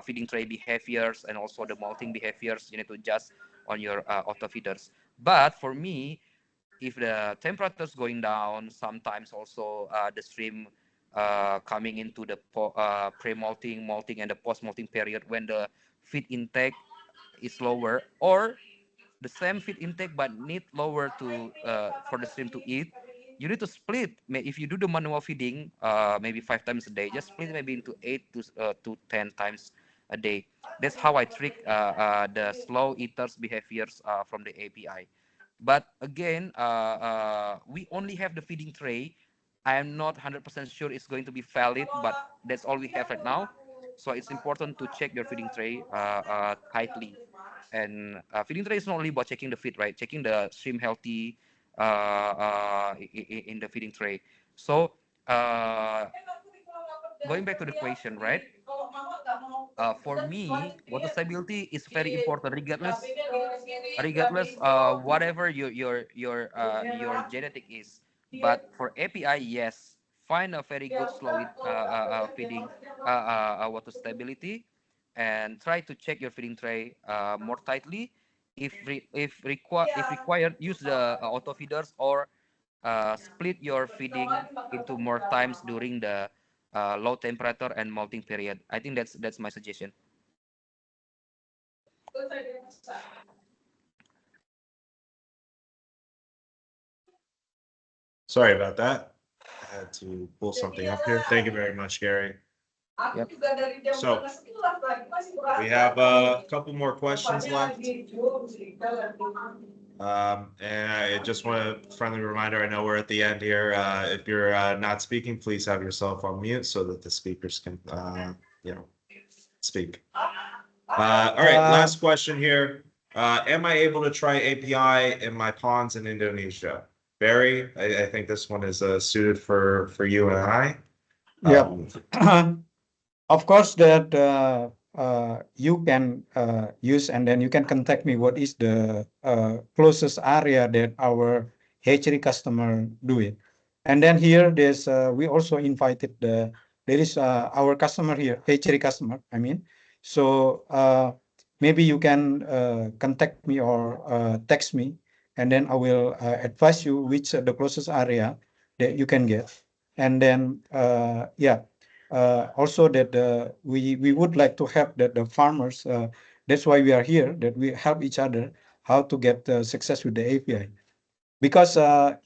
feeding tray behaviors and also the molting behaviors. You need to adjust on your auto feeders. But for me, if the temperature is going down, sometimes also the stream coming into the pre-molting, molting, and the post-molting period when the feed intake is lower, or the same feed intake but need lower to for the stream to eat. You need to split. If you do the manual feeding, maybe 5 times a day, just split maybe into 8 to 10 times a day. That's how I trick the slow eaters behaviors from the API. But again, we only have the feeding tray. I am not 100% sure it's going to be valid, but that's all we have right now. So it's important to check your feeding tray tightly. And feeding tray is not only about checking the feed, right? Checking the stream healthy in the feeding tray. So going back to the question, right? For me, water stability is very important, regardless whatever your genetic is. But for API, yes, find a very good feeding water stability, and try to check your feeding tray more tightly. If required, use the auto feeders, or split your feeding into more times during the low temperature and molting period. I think that's my suggestion. Sorry about that. I had to pull something up here. Thank you very much, Gary. Yep. So we have a couple more questions left. And I just want a friendly reminder, I know we're at the end here. If you're not speaking, please have yourself on mute so that the speakers can, speak. All right, last question here. Am I able to try API in my ponds in Indonesia? Barry, I think this one is suited for you and I. Yeah. Of course, that you can use, and then you can contact me. What is the closest area that our hatchery customer do it? And then here, we also invited there is our customer here, hatchery customer. I mean, So maybe you can contact me or text me, and then I will advise you which the closest area that you can get. And then yeah, also that we would like to help that the farmers. That's why we are here. That we help each other how to get success with the API. Because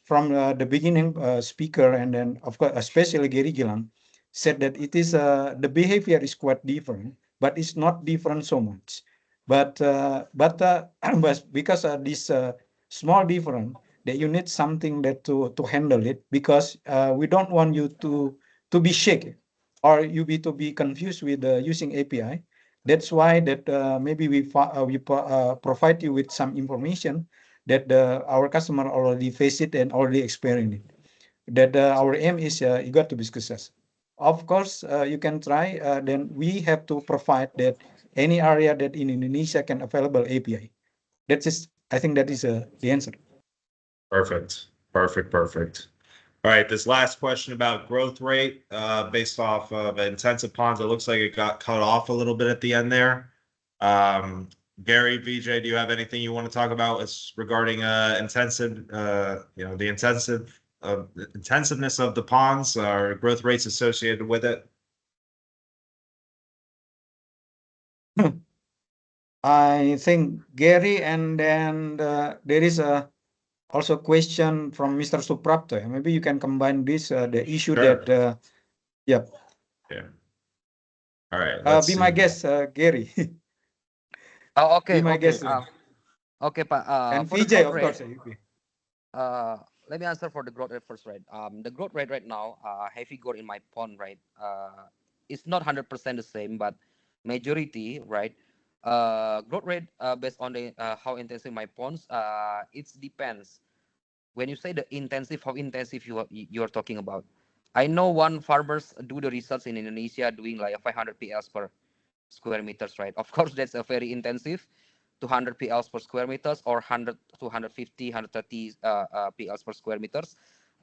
from the beginning, speaker and then of course especially Gary Gilang said that it is the behavior is quite different, but it's not different so much. But but because this small difference, that you need something that to handle it, because we don't want you to be shaken or you be to be confused with using API. That's why that maybe provide you with some information that our customer already face it and already experienced it. That our aim is you got to be success. Of course, you can try. Then we have to provide that any area that in Indonesia can available API. That's just, I think that is the answer. Perfect. Perfect. Perfect. All right. This last question about growth rate, based off of intensive ponds, it looks like it got cut off a little bit at the end there. Um, Gary, VJ, do you have anything you want to talk about as regarding intensive, the intensiveness of the ponds or growth rates associated with it? I think Gary, and then there is a also question from Mr. Suprapto. Maybe you can combine this the issue Sure. that yeah. Yeah. All right. Let's Be see. my guest, Gary. Oh, Be okay, my okay. guest. Okay, Pak. And For the VJ, growth of rate, course. You be. let me answer for the growth rate first, right? The growth rate right now, heavy growth in my pond, right? It's not 100% the same, but majority, right? Growth rate based on the how intensive my ponds, it depends. When you say the intensive, how intensive you are talking about? I know one farmers do the research in Indonesia doing like 500 PLs per square meters, right? Of course, that's a very intensive, 200 PLs per square meters or 100 to 150, 130 PLs per square meters.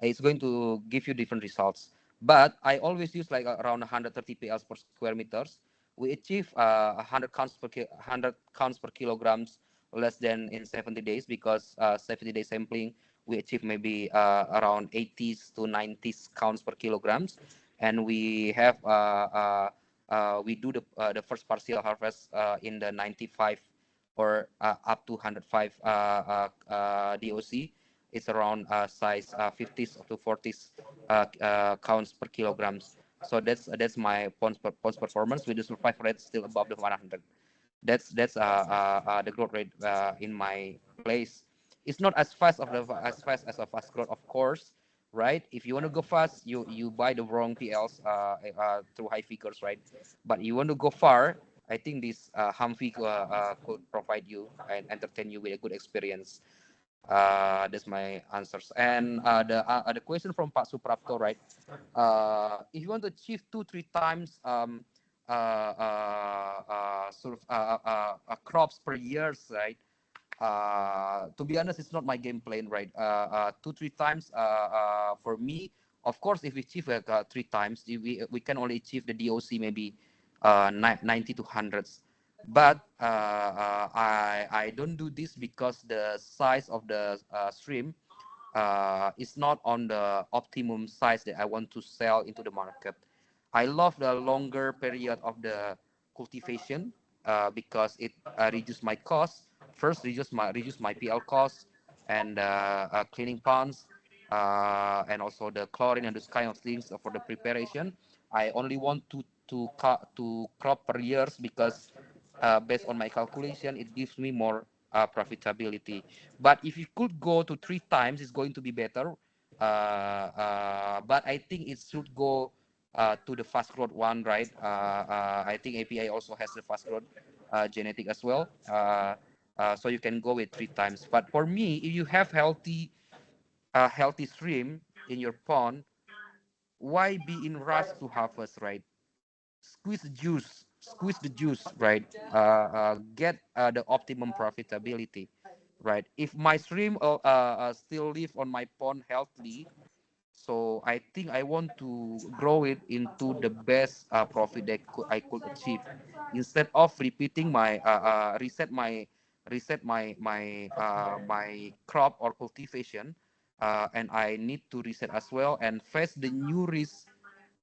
It's going to give you different results. But I always use like around 130 PLs per square meters. We achieve 100 counts 100 counts per kilograms less than in 70 days, because 70 day sampling we achieve maybe around 80s to 90s counts per kilograms, and we have we do the first partial harvest in the 95 or up to 105 DOC. It's around size 50s to 40s counts per kilograms. So that's my ponds performance with the survival rate still above the 100. That's the growth rate in my place. It's not as fast as a fast growth, of course, right? If you want to go fast, you buy the wrong PLs through high figures, right? But you want to go far, I think this Humvee could provide you and entertain you with a good experience. That's my answers. And the question from Pak Suprapto, right? If you want to achieve 2 3 times crops per year, right? To be honest, it's not my game plan, right? 2 3 times for me. Of course, if we achieve 3 times, we can only achieve the DOC maybe 90 to hundreds. But I don't do this because the size of the stream is not on the optimum size that I want to sell into the market. I love the longer period of the cultivation because it reduce my cost. First, reduce my PL cost and cleaning ponds and also the chlorine and those kind of things for the preparation. I only want to crop per years because based on my calculation, it gives me more profitability. But if you could go to 3 times, it's going to be better. But I think it should go to the fast growth one, right? I think API also has the fast growth genetic as well. So you can go with 3 times. But for me, if you have healthy stream in your pond, why be in rush to harvest, right? Squeeze the juice, right? Get the optimum profitability, right? If my stream still live on my pond healthily, So I think I want to grow it into the best profit that I could achieve, instead of repeating my my crop or cultivation, and I need to reset as well and face the new risk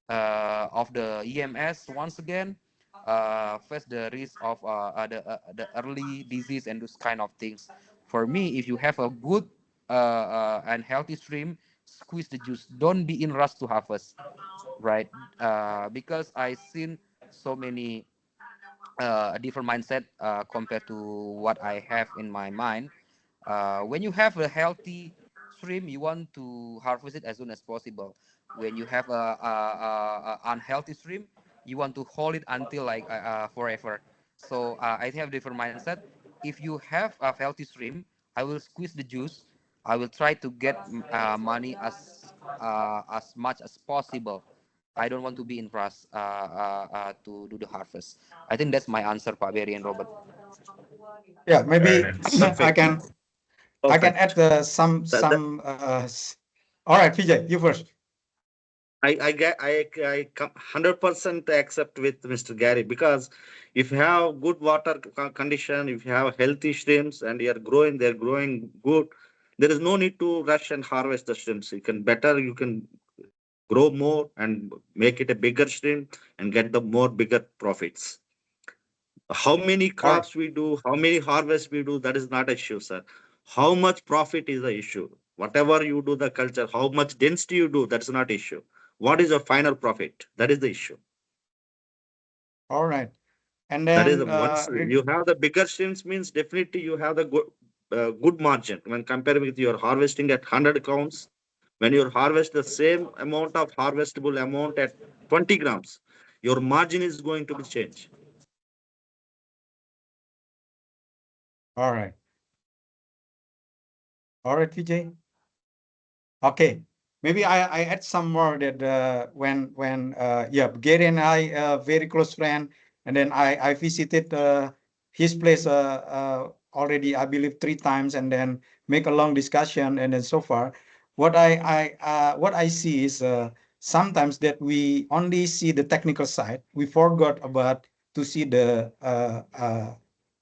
of the EMS once again, face the risk of the early disease and those kind of things. For me, if you have a good and healthy stream, squeeze the juice. Don't be in rush to harvest, right? Because I seen so many a different mindset compared to what I have in my mind. When you have a healthy stream, you want to harvest it as soon as possible. When you have a unhealthy stream, you want to hold it until like forever. So I have different mindset. If you have a healthy stream, I will squeeze the juice. I will try to get money as much as possible. I don't want to be in rush to do the harvest. I think that's my answer, Pak Berry and Robert. Yeah, Very maybe nice. I Perfect. can add Perfect. That all right, Vijay, you first. I get I 100% accept with Mr. Gary, because if you have good water condition, if you have healthy streams and they're growing good, there is no need to rush and harvest the streams. You can grow more and make it a bigger stream and get the more bigger profits. How many All right. crops we do, how many harvests we do, that is not an issue, sir. How much profit is the issue. Whatever you do the culture, how much density you do, that's not issue. What is your final profit? That is the issue. All right. And That is the then once you have the bigger streams, means definitely you have the good margin when compared with your harvesting at 100 counts. When you harvest the same amount of harvestable amount at 20 grams, your margin is going to be changed. all right. All right, Vijay. Okay, maybe I add some more that when yeah, Gary and I very close friend, and then I visited his place already, I believe 3 times, and then make a long discussion, and then so far what I see is sometimes that we only see the technical side, we forgot about to see the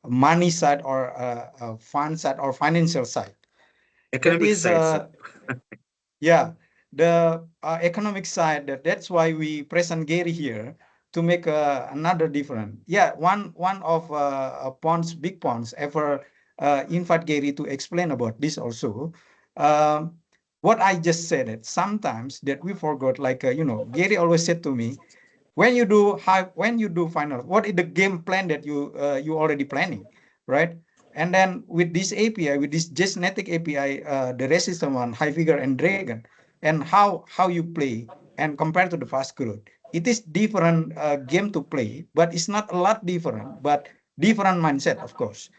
money side or fund side or financial side. That Economic is side, sir. yeah, the economic side. That's why we present Gary here to make another different. Yeah, one of ponds, big ponds, ever invite Gary to explain about this also. Um, what I just said, that sometimes that we forgot, like Gary always said to me, when you do final, what is the game plan that you already planning, right? And then with this API, with this genetic API, the resistant one, high figure and dragon, and how you play and compared to the fast growth, it is different game to play, but it's not a lot different, but different mindset, of course.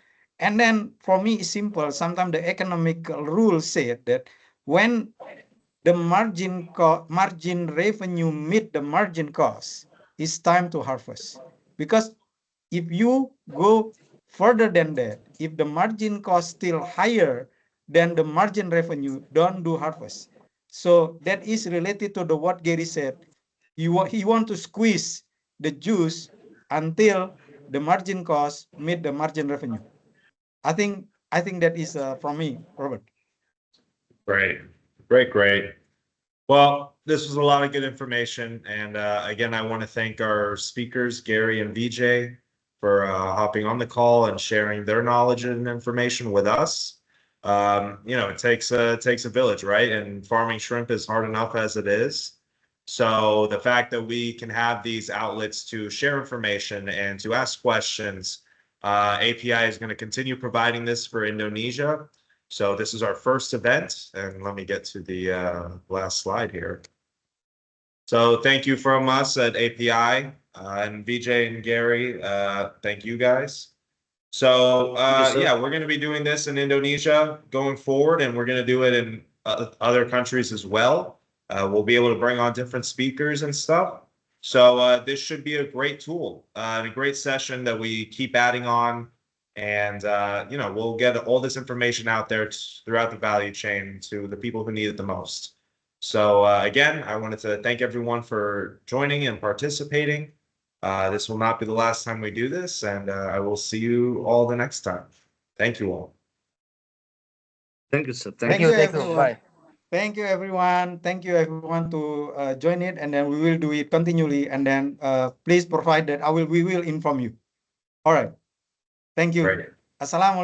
And then for me, it's simple. Sometimes the economic rule said that when the margin revenue meet the margin cost, it's time to harvest. Because if you go further than that, if the margin cost still higher than the margin revenue, don't do harvest. So that is related to the what Gary said. He want to squeeze the juice until the margin cost meet the margin revenue. I think that is from me, Robert. Great, great, great. Well, this was a lot of good information. And again, I want to thank our speakers, Gary and VJ, for hopping on the call and sharing their knowledge and information with us. It takes a village, right? And farming shrimp is hard enough as it is. So the fact that we can have these outlets to share information and to ask questions, API is going to continue providing this for Indonesia. So this is our first event, and let me get to the last slide here. So thank you from us at API and VJ and Gary. Thank you guys. So Thank you, sir. yeah, we're going to be doing this in Indonesia going forward, and we're going to do it in other countries as well. We'll be able to bring on different speakers and stuff. So this should be a great tool and a great session that we keep adding on. And we'll get all this information out there throughout the value chain to the people who need it the most. So again, I wanted to thank everyone for joining and participating. This will not be the last time we do this, and I will see you all the next time. Thank you all. Thank you, sir. Thank you, Thank you. everyone. Bye. Thank you, everyone. Thank you, everyone, to join it, and then we will do it continually. And then please provide that we will inform you. All right. Thank you. Great. Assalamualaikum.